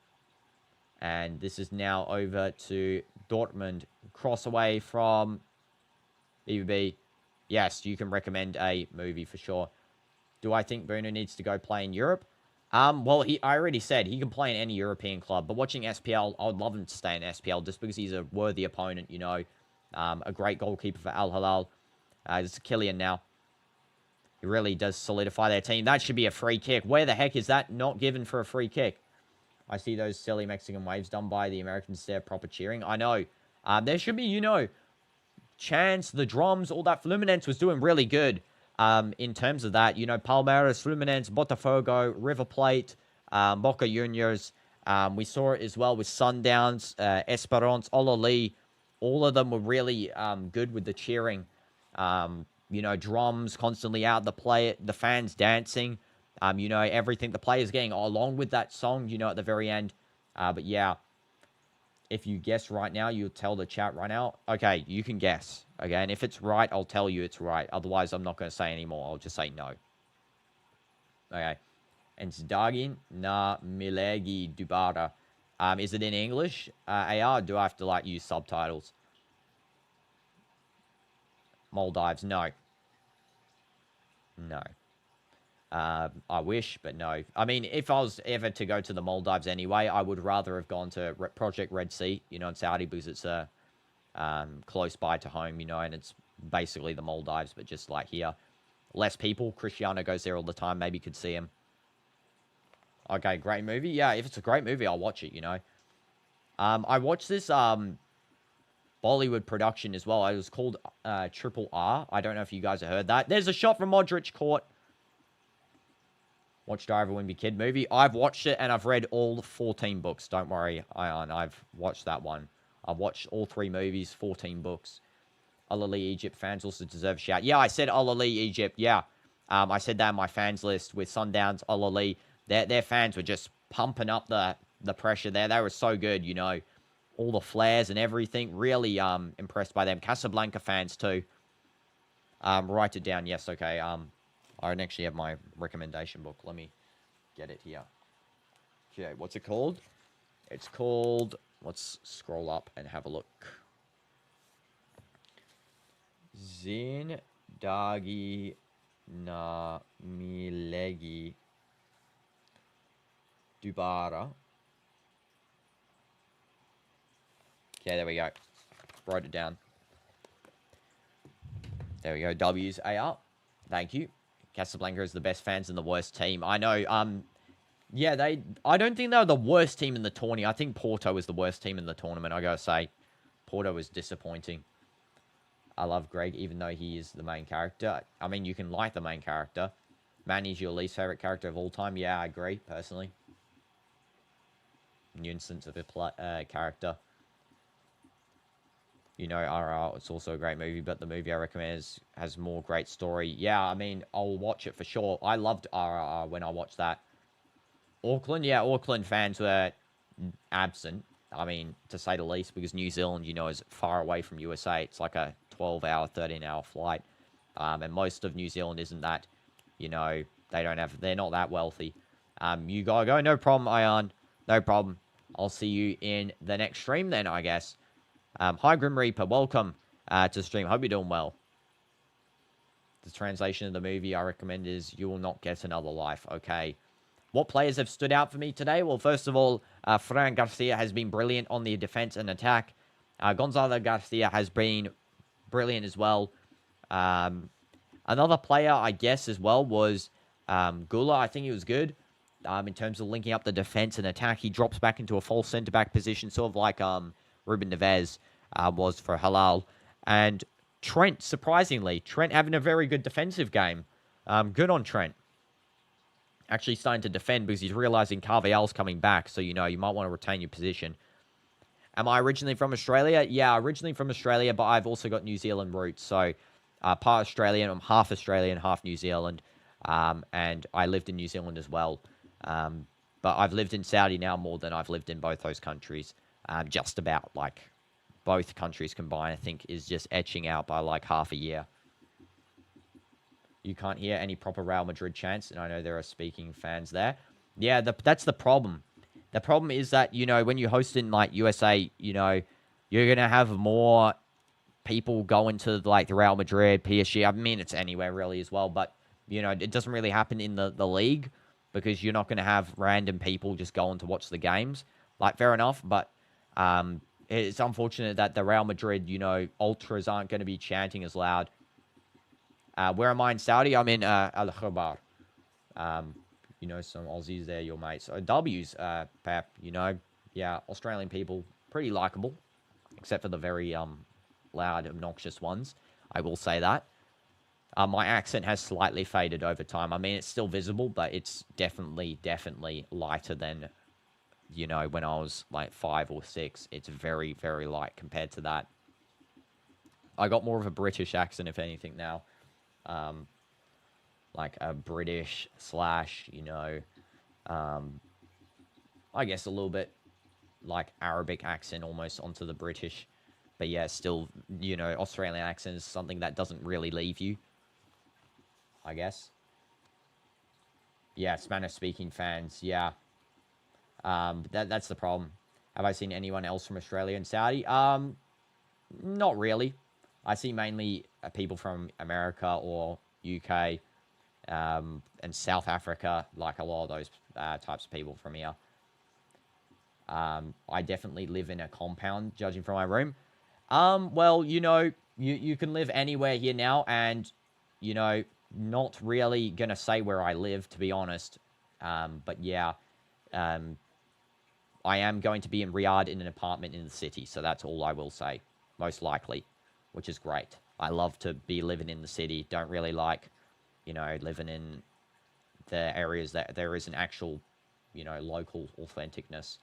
And this is now over to Dortmund. Cross away from BBB. Yes, you can recommend a movie for sure. Do I think Bruno needs to go play in Europe? Well, I already said he can play in any European club. But watching SPL, I would love him to stay in SPL just because he's a worthy opponent, you know. A great goalkeeper for Al Hilal. This is KYLIAN now. He really does solidify their team. That should be a free kick. Where the heck is that not given for a free kick? I see those silly Mexican waves done by the Americans there. Proper cheering. I know. There should be, you know, chants, the drums, all that. Fluminense was doing really good in terms of that. You know, Palmeiras, Fluminense, Botafogo, River Plate, Boca Juniors. We saw it as well with Sundowns, Esperance, Ololi. All of them were really good with the cheering. You know, drums constantly out, the fans dancing. You know, everything the players getting along with that song, you know, at the very end. But yeah, if you guess right now, you'll tell the chat right now. Okay, you can guess. Okay, and if it's right, I'll tell you it's right. Otherwise, I'm not going to say anymore. I'll just say no. Okay. And Zdagin na Milegi Dubara. Is it in English? AR, do I have to, like, use subtitles? Maldives, no. No. I wish, but no. I mean, if I was ever to go to the Maldives anyway, I would rather have gone to Project Red Sea, you know, in Saudi, because it's close by to home, you know, and it's basically the Maldives, but just like here. Less people. Cristiano goes there all the time. Maybe you could see him. Okay, great movie. Yeah, if it's a great movie, I'll watch it, you know. I watched this Bollywood production as well. It was called Triple R. I don't know if you guys have heard that. There's a shot from Modric caught. Watch Diary of a Wimpy Kid movie. I've watched it and I've read all 14 books. Don't worry, Ion. I've watched that one. I've watched all 3 movies, 14 books. Al-Ali Egypt fans also deserve a shout. Yeah, I said Al-Ali Egypt. Yeah. I said that in my fans list with Sundowns, Al-Ali. Their fans were just pumping up the pressure there. They were so good, you know. All the flares and everything. Really impressed by them. Casablanca fans too. Write it down. Yes, okay. I don't actually have my recommendation book. Let me get it here. Okay, what's it called? It's called... Let's scroll up and have a look. Zindagi na milegi dubara. Okay, there we go. Wrote it down. There we go. W's A up. Thank you. Casablanca is the best fans and the worst team. I know. Yeah, I don't think they were the worst team in the tourney. I think Porto was the worst team in the tournament, I gotta say. Porto was disappointing. I love Greg, even though he is the main character. I mean, you can like the main character. Manny's your least favorite character of all time. Yeah, I agree, personally. Nuisance of a character. You know, RR, it's also a great movie, but the movie I recommend has more great story. Yeah, I mean, I'll watch it for sure. I loved RRR when I watched that. Auckland, yeah, Auckland fans were absent. I mean, to say the least, because New Zealand, you know, is far away from USA. It's like a 12-hour, 13-hour flight. And most of New Zealand isn't that, you know, they're not that wealthy. You gotta go. No problem, Ion. No problem. I'll see you in the next stream then, I guess. Hi, Grim Reaper. Welcome to the stream. Hope you're doing well. The translation of the movie I recommend is You Will Not Get Another Life. Okay. What players have stood out for me today? Well, first of all, Fran Garcia has been brilliant on the defense and attack. Gonzalo Garcia has been brilliant as well. Another player, I guess, as well was Gula. I think he was good in terms of linking up the defense and attack. He drops back into a false centre-back position, sort of like Ruben Neves was for Halal. And Trent, surprisingly, Trent having a very good defensive game. Good on Trent. Actually starting to defend because he's realizing Carvalhal's coming back. So, you know, you might want to retain your position. Am I originally from Australia? Yeah, originally from Australia, but I've also got New Zealand roots. So, part Australian. I'm half Australian, half New Zealand. And I lived in New Zealand as well. But I've lived in Saudi now more than I've lived in both those countries. Just about, like, both countries combined, I think, is just etching out by, like, half a year. You can't hear any proper Real Madrid chants, and I know there are speaking fans there. Yeah, that's the problem. The problem is that, you know, when you host in, like, USA, you know, you're going to have more people going to, like, the Real Madrid, PSG. I mean, it's anywhere, really, as well. But, you know, it doesn't really happen in the league because you're not going to have random people just going to watch the games. Like, fair enough, but it's unfortunate that the Real Madrid, you know, ultras aren't going to be chanting as loud. Where am I in Saudi? I'm in Al Khabar. You know, some Aussies there, your mates. So W's, Pep, you know. Yeah, Australian people, pretty likable. Except for the very loud, obnoxious ones. I will say that. My accent has slightly faded over time. I mean, it's still visible, but it's definitely lighter than, you know, when I was like 5 or 6. It's very, very light compared to that. I got more of a British accent, if anything, now. Like a British / you know, I guess a little bit like Arabic accent almost onto the British. But yeah, still, you know, Australian accent is something that doesn't really leave you, I guess. Yeah, Spanish-speaking fans, yeah. That's the problem. Have I seen anyone else from Australia and Saudi? Not really. I see mainly people from America or UK and South Africa, like a lot of those types of people from here. I definitely live in a compound, judging from my room. Well, you know, you can live anywhere here now, and, you know, not really going to say where I live, to be honest. But yeah, I am going to be in Riyadh in an apartment in the city, so that's all I will say, most likely, which is great. I love to be living in the city. Don't really like, you know, living in the areas that there is an actual, you know, local authenticness.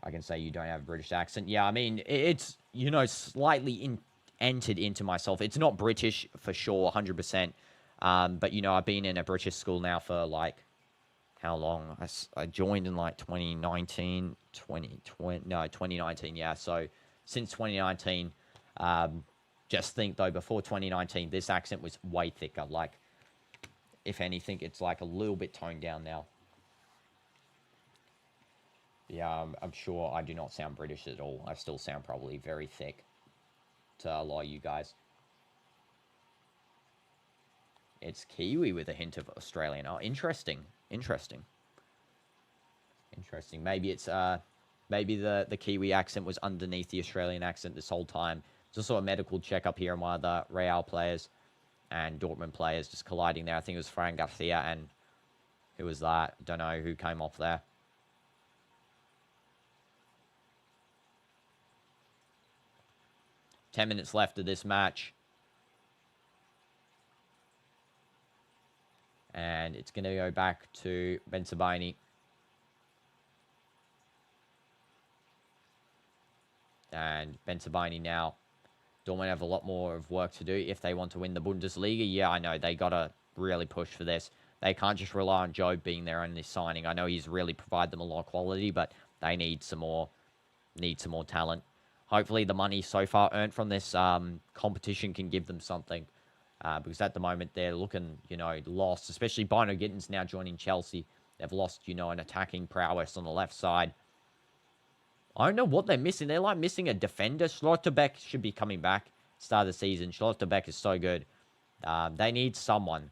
I can say you don't have a British accent. Yeah, I mean, it's, you know, slightly entered into myself. It's not British for sure, 100%. But, you know, I've been in a British school now for, like, how long? I joined in, like, 2019, 2019, yeah. So, since 2019, just think, though, before 2019, this accent was way thicker. Like, if anything, it's, like, a little bit toned down now. Yeah, I'm sure I do not sound British at all. I still sound probably very thick to a lot of you guys. It's Kiwi with a hint of Australian. Oh, interesting. Interesting. Interesting. Maybe it's maybe the Kiwi accent was underneath the Australian accent this whole time. Just saw a medical checkup here on one of the Real players and Dortmund players just colliding there. I think it was Fran Garcia and who was that? Don't know who came off there. 10 minutes left of this match. And it's going to go back to Bensabaini. And Bensabaini now. Dortmund have a lot more of work to do if they want to win the Bundesliga. Yeah, I know. They got to really push for this. They can't just rely on Joe being their only signing. I know he's really provided them a lot of quality, but they need some more talent. Hopefully the money so far earned from this competition can give them something. Because at the moment they're looking, you know, lost. Especially Bino Gittins now joining Chelsea. They've lost, you know, an attacking prowess on the left side. I don't know what they're missing. They're like missing a defender. Schlotterbeck should be coming back start of the season. Schlotterbeck is so good. They need someone.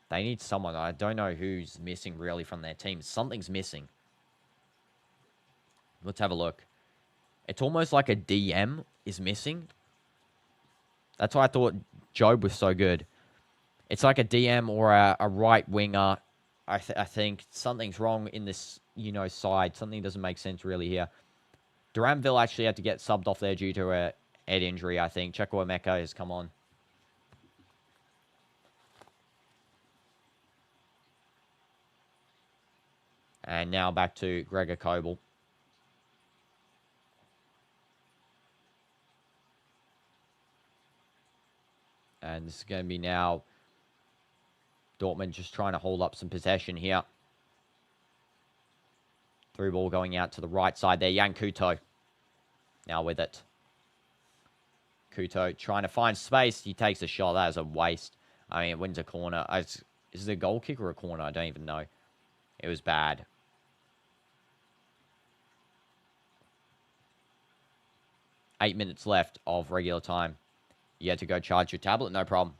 They need someone. I don't know who's missing really from their team. Something's missing. Let's have a look. It's almost like a DM is missing. That's why I thought Job was so good. It's like a DM or a right winger. I think something's wrong in this, you know, side. Something doesn't make sense really here. Duranville actually had to get subbed off there due to a head injury, I think. Chukwuemeka has come on. And now back to Gregor Kobel. And this is going to be now Dortmund just trying to hold up some possession here. Through ball going out to the right side there. Jan Kuto now with it. Kuto trying to find space. He takes a shot. That is a waste. I mean, it wins a corner. Is it a goal kick or a corner? I don't even know. It was bad. Eight minutes left of regular time. You had to go charge your tablet? No problem.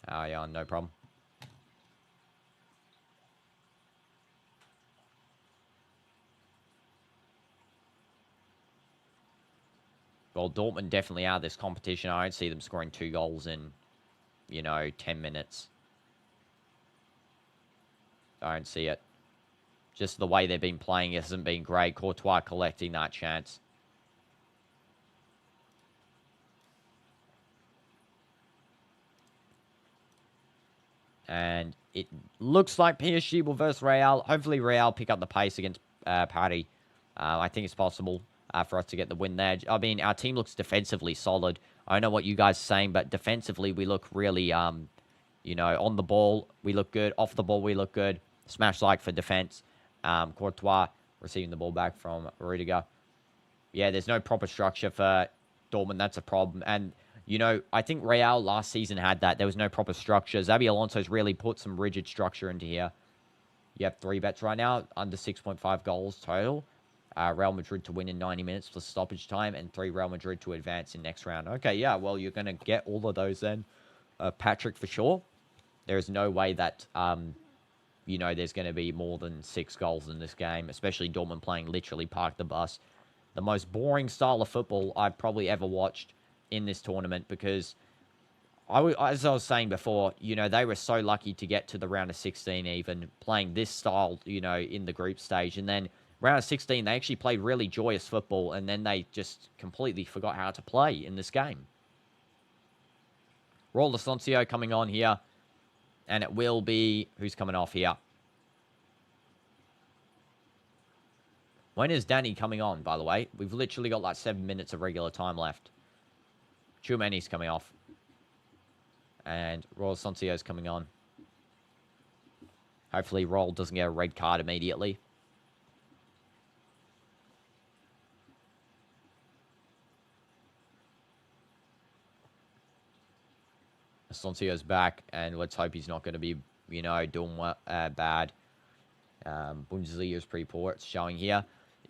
Oh, yeah, no problem. Well, Dortmund definitely out of this competition. I don't see them scoring 2 goals in, you know, 10 minutes. I don't see it. Just the way they've been playing hasn't been great. Courtois collecting that chance. And it looks like PSG will versus Real. Hopefully Real pick up the pace against Paris. I think it's possible for us to get the win there. I mean, our team looks defensively solid. I don't know what you guys are saying, but defensively we look really, you know, on the ball we look good. Off the ball we look good. Smash like for defense. Courtois receiving the ball back from Rudiger. Yeah, there's no proper structure for Dortmund. That's a problem. And you know, I think Real last season had that. There was no proper structure. Xabi Alonso's really put some rigid structure into here. You have 3 bets right now, under 6.5 goals total. Real Madrid to win in 90 minutes plus stoppage time, and 3 Real Madrid to advance in next round. Okay, yeah, well, you're going to get all of those then, Patrick, for sure. There is no way that, you know, there's going to be more than 6 goals in this game, especially Dortmund playing literally park the bus. The most boring style of football I've probably ever watched in this tournament, because as I was saying before, you know, they were so lucky to get to the round of 16 even, playing this style, you know, in the group stage. And then round of 16, they actually played really joyous football, and then they just completely forgot how to play in this game. Raul Asensio coming on here. And it will be... Who's coming off here? When is Danny coming on, by the way? We've literally got like 7 minutes of regular time left. Chumeni's coming off. And Royal Soncio's coming on. Hopefully Roll doesn't get a red card immediately. Soncio's back, and let's hope he's not going to be, you know, doing bad. Bundesliga is pretty poor. It's showing here.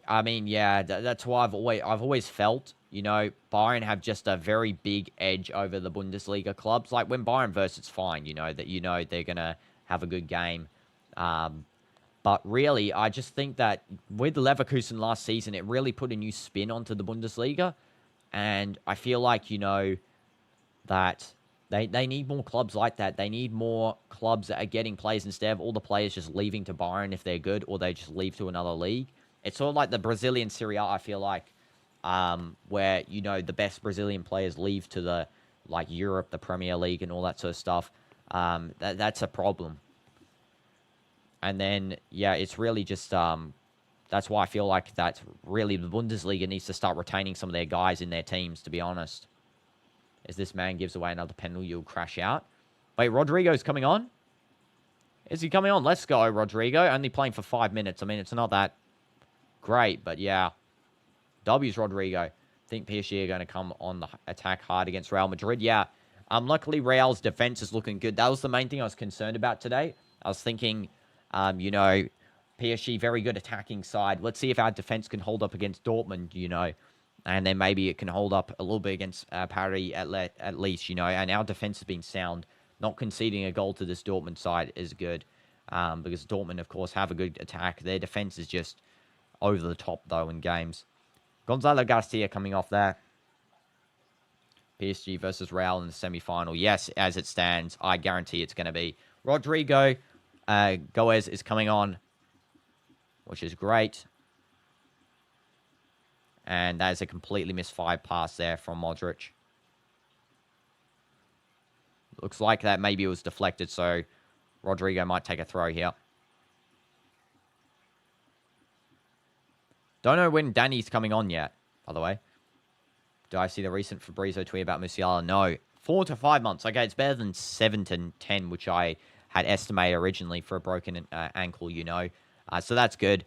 I mean, yeah, that's why I've always felt, you know, Bayern have just a very big edge over the Bundesliga clubs. Like when Bayern versus, it's fine, you know, that they're gonna have a good game. But really, I just think that with Leverkusen last season, it really put a new spin onto the Bundesliga, and I feel like, you know, that they need more clubs like that. They need more clubs that are getting players instead of all the players just leaving to Bayern if they're good, or they just leave to another league. It's sort of like the Brazilian Serie A, I feel like, where, you know, the best Brazilian players leave to the, like, Europe, the Premier League, and all that sort of stuff. That's a problem. And then, yeah, it's really just, that's why I feel like that's really the Bundesliga needs to start retaining some of their guys in their teams, to be honest. As this man gives away another penalty, you'll crash out. Wait, Rodrigo's coming on? Is he coming on? Let's go, Rodrigo. Only playing for 5 minutes. I mean, it's not that great, but yeah. W's Rodrigo. I think PSG are going to come on the attack hard against Real Madrid. Yeah. Luckily, Real's defense is looking good. That was the main thing I was concerned about today. I was thinking, you know, PSG, very good attacking side. Let's see if our defense can hold up against Dortmund, you know. And then maybe it can hold up a little bit against Paris at least, you know. And our defense has been sound. Not conceding a goal to this Dortmund side is good. Because Dortmund, of course, have a good attack. Their defense is just over the top, though, in games. Gonzalo Garcia coming off there. PSG versus Real in the semi-final. Yes, as it stands, I guarantee it's going to be. Rodrigo Goes is coming on, which is great. And that is a completely misfired pass there from Modric. Looks like that maybe it was deflected, so Rodrigo might take a throw here. Don't know when Danny's coming on yet, by the way. Do I see the recent Fabrizio tweet about Musiala? No. 4 to 5 months. Okay, it's better than 7 to 10, which I had estimated originally for a broken ankle, you know. So that's good.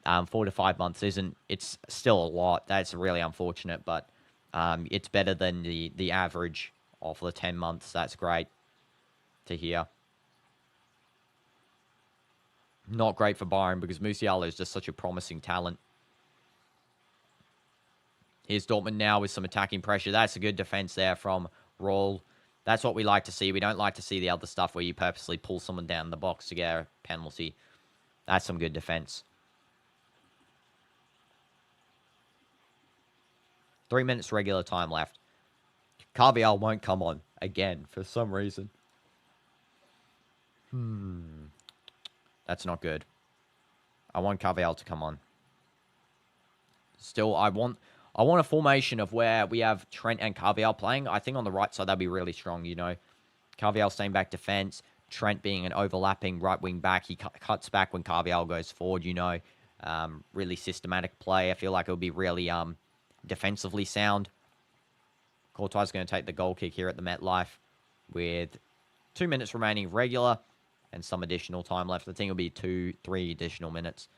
4 to 5 months it's still a lot. That's really unfortunate, but it's better than the average of the 10 months. That's great to hear. Not great for Bayern because Musiala is just such a promising talent. Here's Dortmund now with some attacking pressure. That's a good defense there from Roll. That's what we like to see. We don't like to see the other stuff where you purposely pull someone down the box to get a penalty. That's some good defense. 3 minutes regular time left. Carvial won't come on again for some reason. That's not good. I want Carvial to come on. Still, I want a formation of where we have Trent and Carvial playing. I think on the right side, that'd be really strong, you know. Carvial staying back defense. Trent being an overlapping right wing back. He cuts back when Carvial goes forward, you know. Really systematic play. I feel like it would be really defensively sound. Courtois is going to take the goal kick here at the MetLife with 2 minutes remaining regular and some additional time left. I think it'll be 2-3 additional minutes.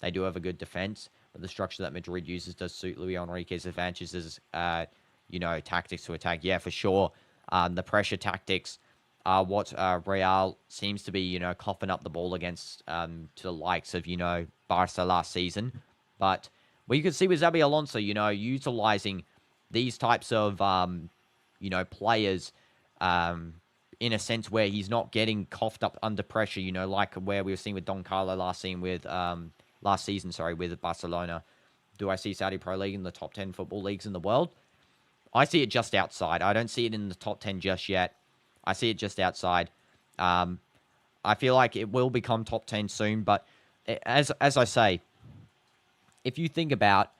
They do have a good defense, but the structure that Madrid uses does suit Luis Enrique's advantages as, you know, tactics to attack. Yeah, for sure. The pressure tactics are what Real seems to be, you know, coughing up the ball against to the likes of, you know, Barca last season. But what you can see with Xabi Alonso, you know, utilizing these types of, you know, players in a sense where he's not getting coughed up under pressure, you know, like where we were seeing with Don Carlo last season with Barcelona. Do I see Saudi Pro League in the top 10 football leagues in the world? I see it just outside. I don't see it in the top 10 just yet. I see it just outside. I feel like it will become top 10 soon, but as I say, if you think about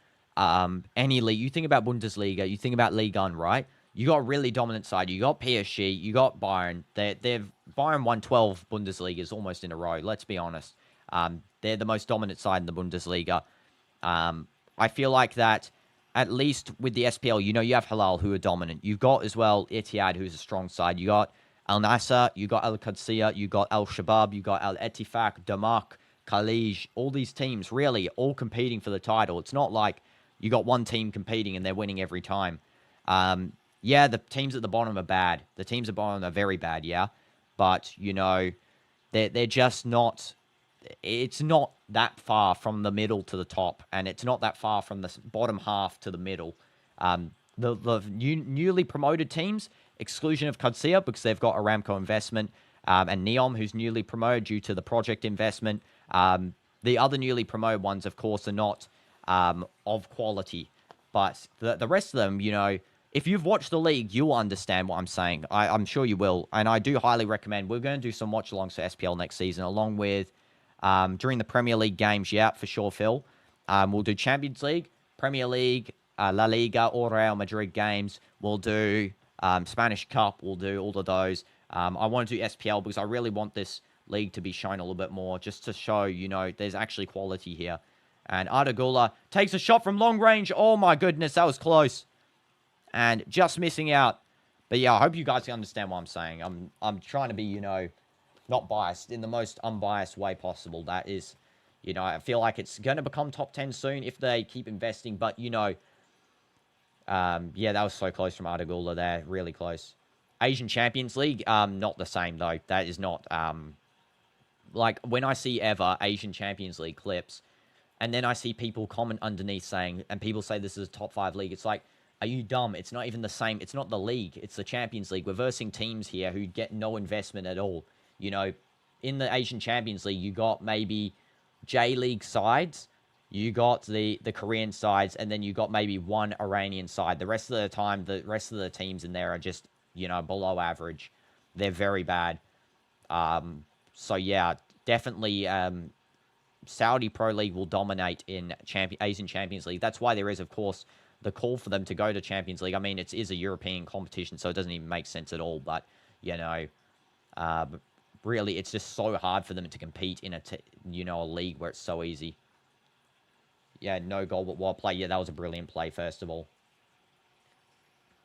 any league, you think about Bundesliga, you think about Liga 1, right? You got a really dominant side. You got PSG, you got Bayern. They're Bayern won 12 Bundesligas almost in a row. Let's be honest. They're the most dominant side in the Bundesliga. I feel like that, at least with the SPL, you know, you have Hilal who are dominant. You've got as well Etihad, who's a strong side. You got Al Nassr, you got Al Qadsiya, you got Al Shabab, you got Al Ettifaq, Damak, Khalij, all these teams really all competing for the title. It's not like you got one team competing and they're winning every time. Yeah, the teams at the bottom are bad. The teams at the bottom are very bad, yeah. But, you know, they're just not... It's not that far from the middle to the top, and it's not that far from the bottom half to the middle. The newly promoted teams, exclusion of Qadsiya, because they've got Aramco investment, and Neom, who's newly promoted due to the project investment. The other newly promoted ones, of course, are not of quality. But the rest of them, you know, if you've watched the league, you'll understand what I'm saying. I'm sure you will. And I do highly recommend. We're going to do some watch-alongs for SPL next season, along with during the Premier League games. Yeah, for sure, Phil. We'll do Champions League, Premier League, La Liga, or Real Madrid games. We'll do Spanish Cup. We'll do all of those. I want to do SPL because I really want this league to be shown a little bit more, just to show, you know, there's actually quality here. And Arda Güler takes a shot from long range. Oh, my goodness, that was close. And just missing out. But, yeah, I hope you guys can understand what I'm saying. I'm trying to be, you know, not biased, in the most unbiased way possible. That is, you know, I feel like it's going to become top 10 soon if they keep investing. But, you know, yeah, that was so close from Arda Güler there. Really close. Asian Champions League, not the same, though. That is not, like, when I see ever Asian Champions League clips, and then I see people comment underneath saying, and people say this is a top 5 league, it's like, are you dumb? It's not even the same. It's not the league. It's the Champions League. We're versing teams here who get no investment at all. You know, in the Asian Champions League, you got maybe J-League sides, you got the Korean sides, and then you got maybe one Iranian side. The rest of the time, the rest of the teams in there are just, you know, below average. They're very bad. So, yeah, definitely Saudi Pro League will dominate in Asian Champions League. That's why there is, of course, the call for them to go to Champions League. I mean, it is a European competition, so it doesn't even make sense at all. But, you know, really, it's just so hard for them to compete in a league where it's so easy. Yeah, no goal, but wild play. Yeah, that was a brilliant play, first of all.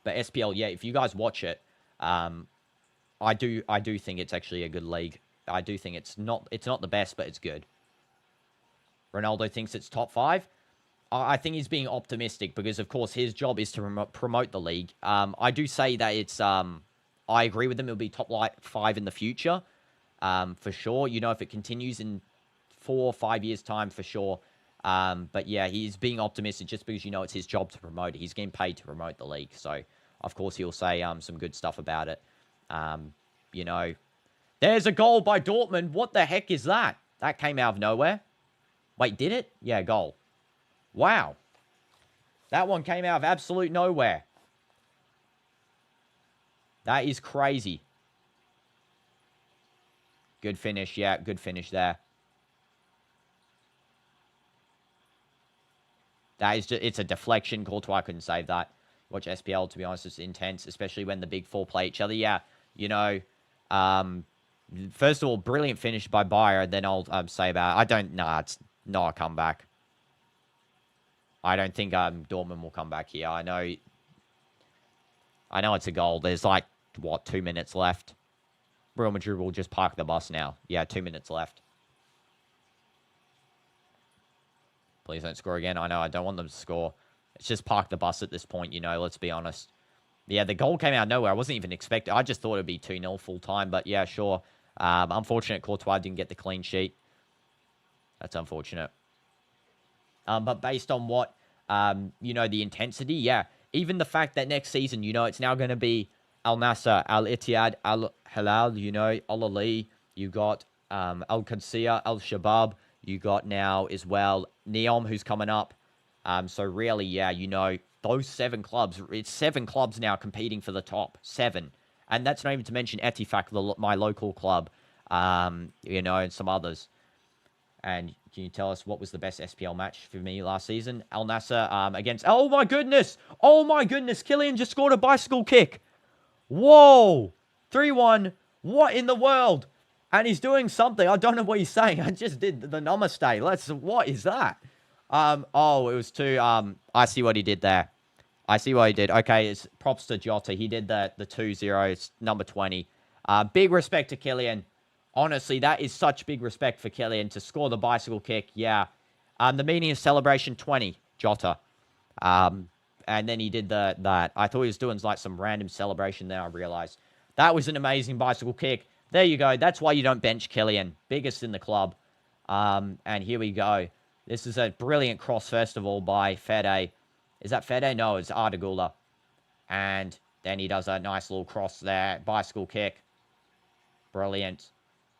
But SPL, yeah, if you guys watch it, I do think it's actually a good league. I do think it's not the best, but it's good. Ronaldo thinks it's top 5. I think he's being optimistic because, of course, his job is to promote the league. I do say that it's... I agree with him. It'll be top 5 in the future, for sure. You know, if it continues in 4 or 5 years' time, for sure. But, yeah, he's being optimistic just because, you know, it's his job to promote it. He's getting paid to promote the league. So, of course, he'll say some good stuff about it. You know, there's a goal by Dortmund. What the heck is that? That came out of nowhere. Wait, did it? Yeah, goal. Wow. That one came out of absolute nowhere. That is crazy. Good finish. Yeah, good finish there. That is just, it's a deflection. Courtois couldn't save that. Watch SPL, to be honest, it's intense, especially when the big four play each other. Yeah, you know, first of all, brilliant finish by Bayer. Then I'll say about, it's not a comeback. I don't think Dortmund will come back here. I know it's a goal. There's like, what, 2 minutes left? Real Madrid will just park the bus now. Yeah, 2 minutes left. Please don't score again. I know, I don't want them to score. It's just park the bus at this point, you know, let's be honest. Yeah, the goal came out of nowhere. I wasn't even expecting. I just thought it'd be 2-0 full time, but yeah, sure. Unfortunate Courtois didn't get the clean sheet. That's unfortunate. But based on what, you know, the intensity, yeah. Even the fact that next season, you know, it's now going to be Al Nassr, Al Ittihad, Al Hilal, you know, Al Ali. You got Al Qadsiya, Al Shabab. You got now as well Neom, who's coming up. So really, yeah, you know, those 7 clubs, it's 7 clubs now competing for the top. 7. And that's not even to mention Ettifaq, my local club, you know, and some others. And can you tell us what was the best SPL match for me last season? Al Nassr against... Oh, my goodness! Oh, my goodness! KYLIAN just scored a bicycle kick! Whoa! 3-1. What in the world? And he's doing something. I don't know what he's saying. I just did the namaste. What is that? Oh, it was too, I see what he did there. I see what he did. Okay, it's props to Jota. He did the 2-0. It's number 20. Big respect to KYLIAN. Honestly, that is such big respect for KYLIAN to score the bicycle kick. Yeah. The meaning of celebration 20, Jota. And then he did that. I thought he was doing like some random celebration there, I realized. That was an amazing bicycle kick. There you go. That's why you don't bench KYLIAN. Biggest in the club. And here we go. This is a brilliant cross, first of all, by Fede. Is that Fede? No, it's Ardagula. And then he does a nice little cross there. Bicycle kick. Brilliant.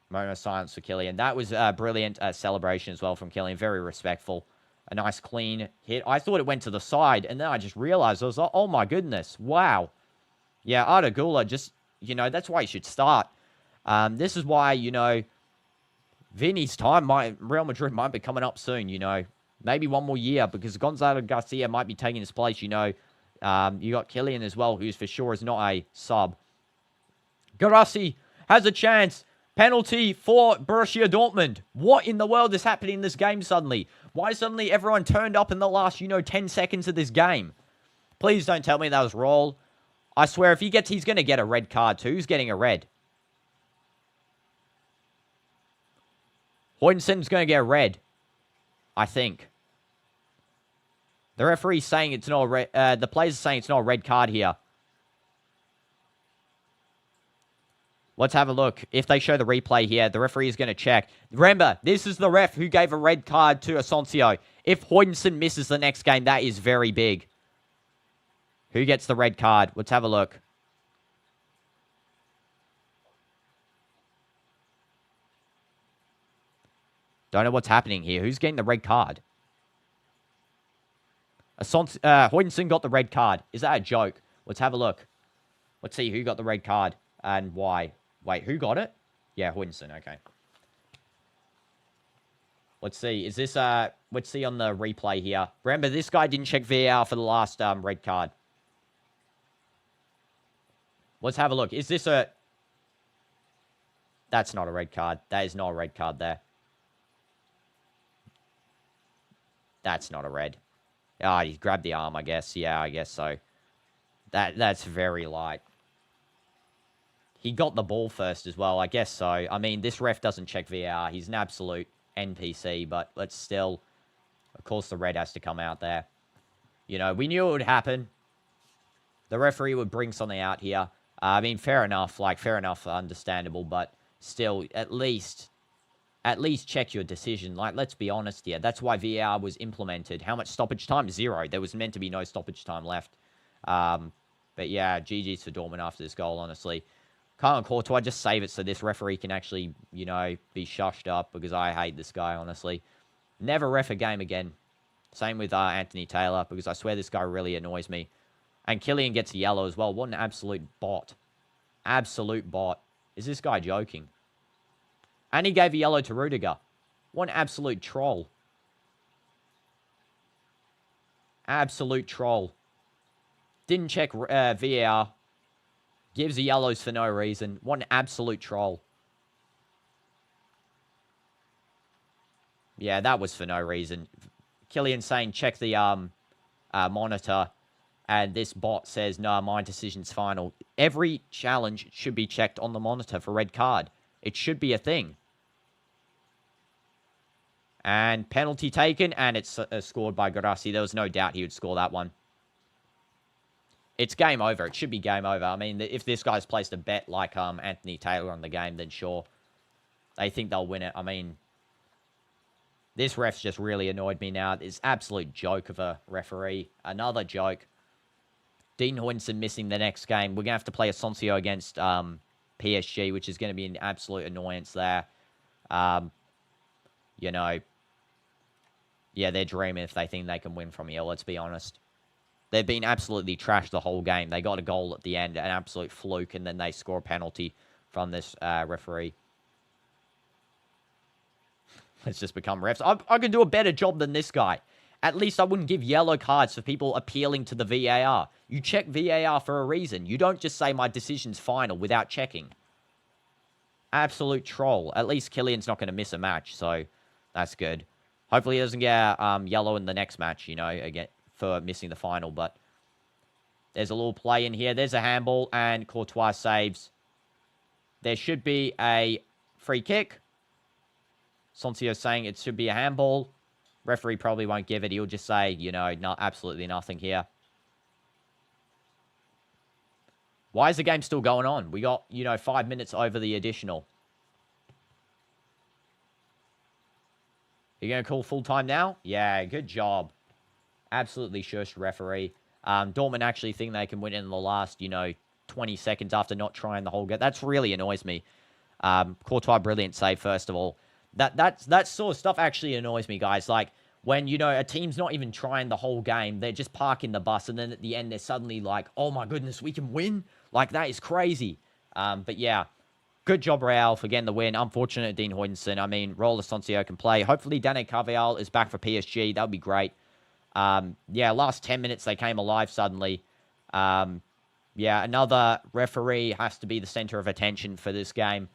Moment of silence for KYLIAN. That was a brilliant celebration as well from KYLIAN. Very respectful. A nice clean hit. I thought it went to the side, and then I just realized, I was like, oh my goodness. Wow. Yeah, Ardagula just, that's why he should start. This is why, Vinny's time, Real Madrid might be coming up soon, Maybe one more year, because Gonzalo Garcia might be taking his place, you got KYLIAN as well, who's for sure is not a sub. Garassi has a chance. Penalty for Borussia Dortmund. What in the world is happening in this game suddenly? Why suddenly everyone turned up in the last, 10 seconds of this game? Please don't tell me that was Roll. I swear, if he's going to get a red card too. Who's getting a red? Hoytenson's going to get a red. I think. The referee's saying it's not a red... the players are saying it's not a red card here. Let's have a look. If they show the replay here, the referee is going to check. Remember, this is the ref who gave a red card to Asensio. If Hoytenson misses the next game, that is very big. Who gets the red card? Let's have a look. Don't know what's happening here. Who's getting the red card? Hoytenson got the red card. Is that a joke? Let's have a look. Let's see who got the red card and why. Wait, who got it? Yeah, Hoytenson. Okay. Let's see. Is this, let's see on the replay here. Remember, this guy didn't check VAR for the last red card. Let's have a look. Is this a... That's not a red card. That is not a red card there. That's not a red. Ah, he grabbed the arm, I guess. Yeah, I guess so. That's very light. He got the ball first as well. I guess so. I mean, this ref doesn't check VAR. He's an absolute NPC, but let's still... Of course, the red has to come out there. We knew it would happen. The referee would bring something out here. I mean, fair enough. Fair enough, understandable, but still, at least check your decision. Let's be honest here. That's why VAR was implemented. How much stoppage time? 0. There was meant to be no stoppage time left. But yeah, GG's for Dortmund after this goal, honestly. Can't Courtois just save it so this referee can actually, be shushed up, because I hate this guy, honestly. Never ref a game again. Same with Anthony Taylor, because I swear this guy really annoys me. And KYLIAN gets a yellow as well. What an absolute bot. Absolute bot. Is this guy joking? And he gave a yellow to Rudiger. What an absolute troll. Absolute troll. Didn't check VAR. Gives the yellows for no reason. What an absolute troll. Yeah, that was for no reason. KYLIAN saying check the monitor. And this bot says, no, my decision's final. Every challenge should be checked on the monitor for red card. It should be a thing. And penalty taken, and it's scored by Garassi. There was no doubt he would score that one. It's game over. It should be game over. I mean, if this guy's placed a bet like Anthony Taylor on the game, then sure. They think they'll win it. I mean, this ref's just really annoyed me now. It's absolute joke of a referee. Another joke. Dean Hoytenson missing the next game. We're going to have to play Asensio against PSG, which is going to be an absolute annoyance there. Yeah, they're dreaming if they think they can win from here, let's be honest. They've been absolutely trashed the whole game. They got a goal at the end, an absolute fluke, and then they score a penalty from this referee. Let's just become refs. I can do a better job than this guy. At least I wouldn't give yellow cards for people appealing to the VAR. You check VAR for a reason. You don't just say my decision's final without checking. Absolute troll. At least KYLIAN's not going to miss a match, so that's good. Hopefully he doesn't get yellow in the next match, you know, again, for missing the final. But there's a little play in here. There's a handball, and Courtois saves. There should be a free kick. Soncio saying it should be a handball. Referee probably won't give it. He'll just say, you know, no, absolutely nothing here. Why is the game still going on? We got, you know, 5 minutes over the additional. You're going to call full time now? Yeah, good job. Absolutely shush, referee. Dortmund actually think they can win in the last, you know, 20 seconds after not trying the whole game. That's really annoys me. Courtois, brilliant save, first of all. That sort of stuff actually annoys me, guys. Like, when, you know, a team's not even trying the whole game. They're just parking the bus, and then at the end, they're suddenly like, oh my goodness, we can win? Like, that is crazy. But yeah, good job, Real, for getting the win. Unfortunate, Dean Hoytensen. I mean, Roller Soncio can play. Hopefully, Dane Carvajal is back for PSG. That would be great. Yeah, last 10 minutes, they came alive suddenly. Yeah, another referee has to be the center of attention for this game.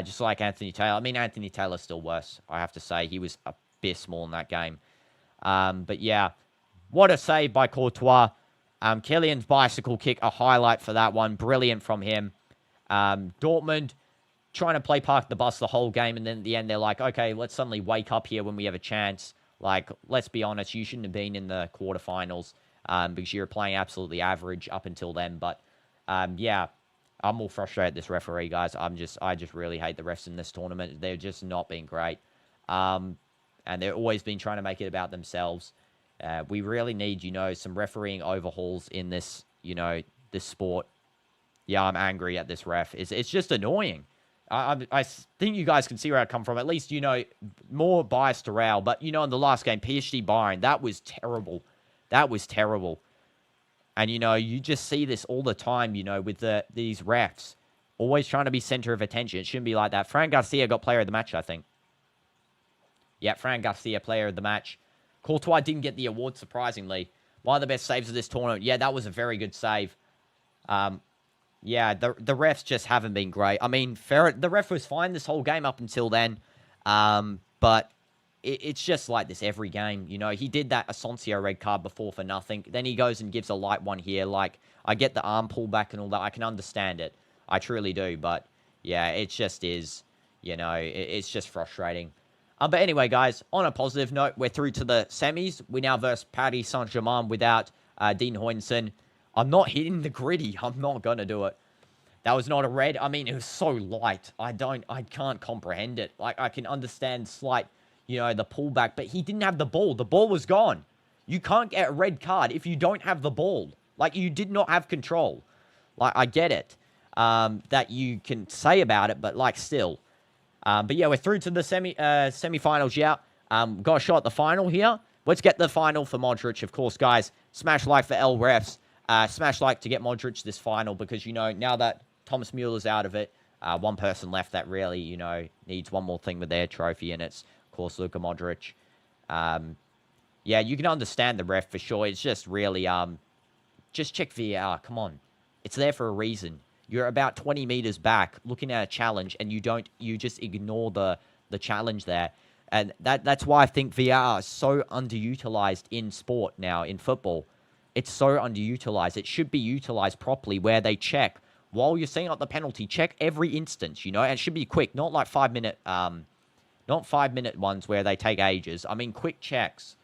Just like Anthony Taylor. I mean, Anthony Taylor's still worse, I have to say. He was abysmal in that game. But yeah, what a save by Courtois. KYLIAN's bicycle kick, a highlight for that one. Brilliant from him. Dortmund trying to play park the bus the whole game, and then at the end they're like, okay, let's suddenly wake up here when we have a chance. Like, let's be honest, you shouldn't have been in the quarterfinals because you were playing absolutely average up until then. But yeah, I'm all frustrated at this referee, guys. I just really hate the refs in this tournament. They're just not being great. And they've always been trying to make it about themselves. We really need, you know, some refereeing overhauls in this, you know, this sport. Yeah, I'm angry at this ref. It's just annoying. I think you guys can see where I come from. At least, you know, more biased to Real. But, you know, in the last game, PSG Bayern, that was terrible. That was terrible. And, you know, you just see this all the time, you know, with these refs. Always trying to be center of attention. It shouldn't be like that. Fran Garcia got player of the match, I think. Yeah, Fran Garcia, player of the match. Courtois didn't get the award, surprisingly. One of the best saves of this tournament. Yeah, that was a very good save. Yeah, the refs just haven't been great. I mean, the ref was fine this whole game up until then. But it's just like this every game. You know, he did that Asensio red card before for nothing. Then he goes and gives a light one here. Like, I get the arm pullback and all that. I can understand it. I truly do. But, yeah, it just is, you know, it's just frustrating. But anyway, guys, on a positive note, we're through to the semis. We now verse Paris Saint-Germain without Dean Hoytensen. I'm not hitting the gritty. I'm not going to do it. That was not a red. I mean, it was so light. I can't comprehend it. Like, I can understand slight, you know, the pullback, but he didn't have the ball. The ball was gone. You can't get a red card if you don't have the ball. Like, you did not have control. Like, I get it. That you can say about it, but, like, still. But yeah, we're through to the semi-finals, yeah. Got a shot at the final here. Let's get the final for Modric, of course, guys. Smash like for L refs. Smash like to get Modric this final because, you know, now that Thomas Mueller's out of it, one person left that really, you know, needs one more thing with their trophy, and it's, of course, Luka Modric. Yeah, you can understand the ref for sure. It's just really, just check VAR. Come on. It's there for a reason. You're about 20 meters back looking at a challenge, and you just ignore the challenge there. And that's why I think VAR is so underutilized in sport now, in football. It's so underutilized. It should be utilized properly where they check. While you're setting up the penalty, check every instance, you know, and it should be quick, not like 5 minute, not 5 minute ones where they take ages. I mean, quick checks.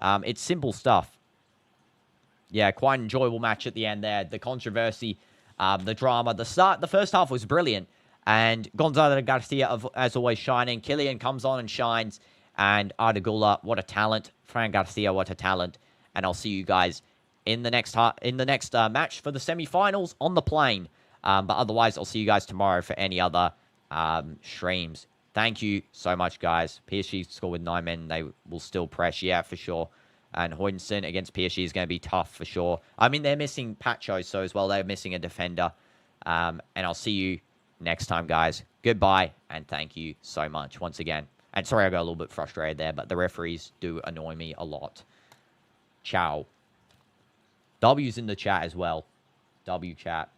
It's simple stuff. Yeah, quite an enjoyable match at the end there. The controversy, the drama, the first half was brilliant. And Gonzalo Garcia, as always, shining. KYLIAN comes on and shines. And Arda Güler, what a talent. Fran Garcia, what a talent. And I'll see you guys in the next match for the semi-finals on the plane. But otherwise, I'll see you guys tomorrow for any other streams. Thank you so much, guys. PSG score with 9 men. They will still press, yeah, for sure. And Hoytensen against PSG is going to be tough for sure. I mean, they're missing Pacho, so as well, they're missing a defender. And I'll see you next time, guys. Goodbye, and thank you so much once again. And sorry I got a little bit frustrated there, but the referees do annoy me a lot. Ciao. W's in the chat as well. W chat.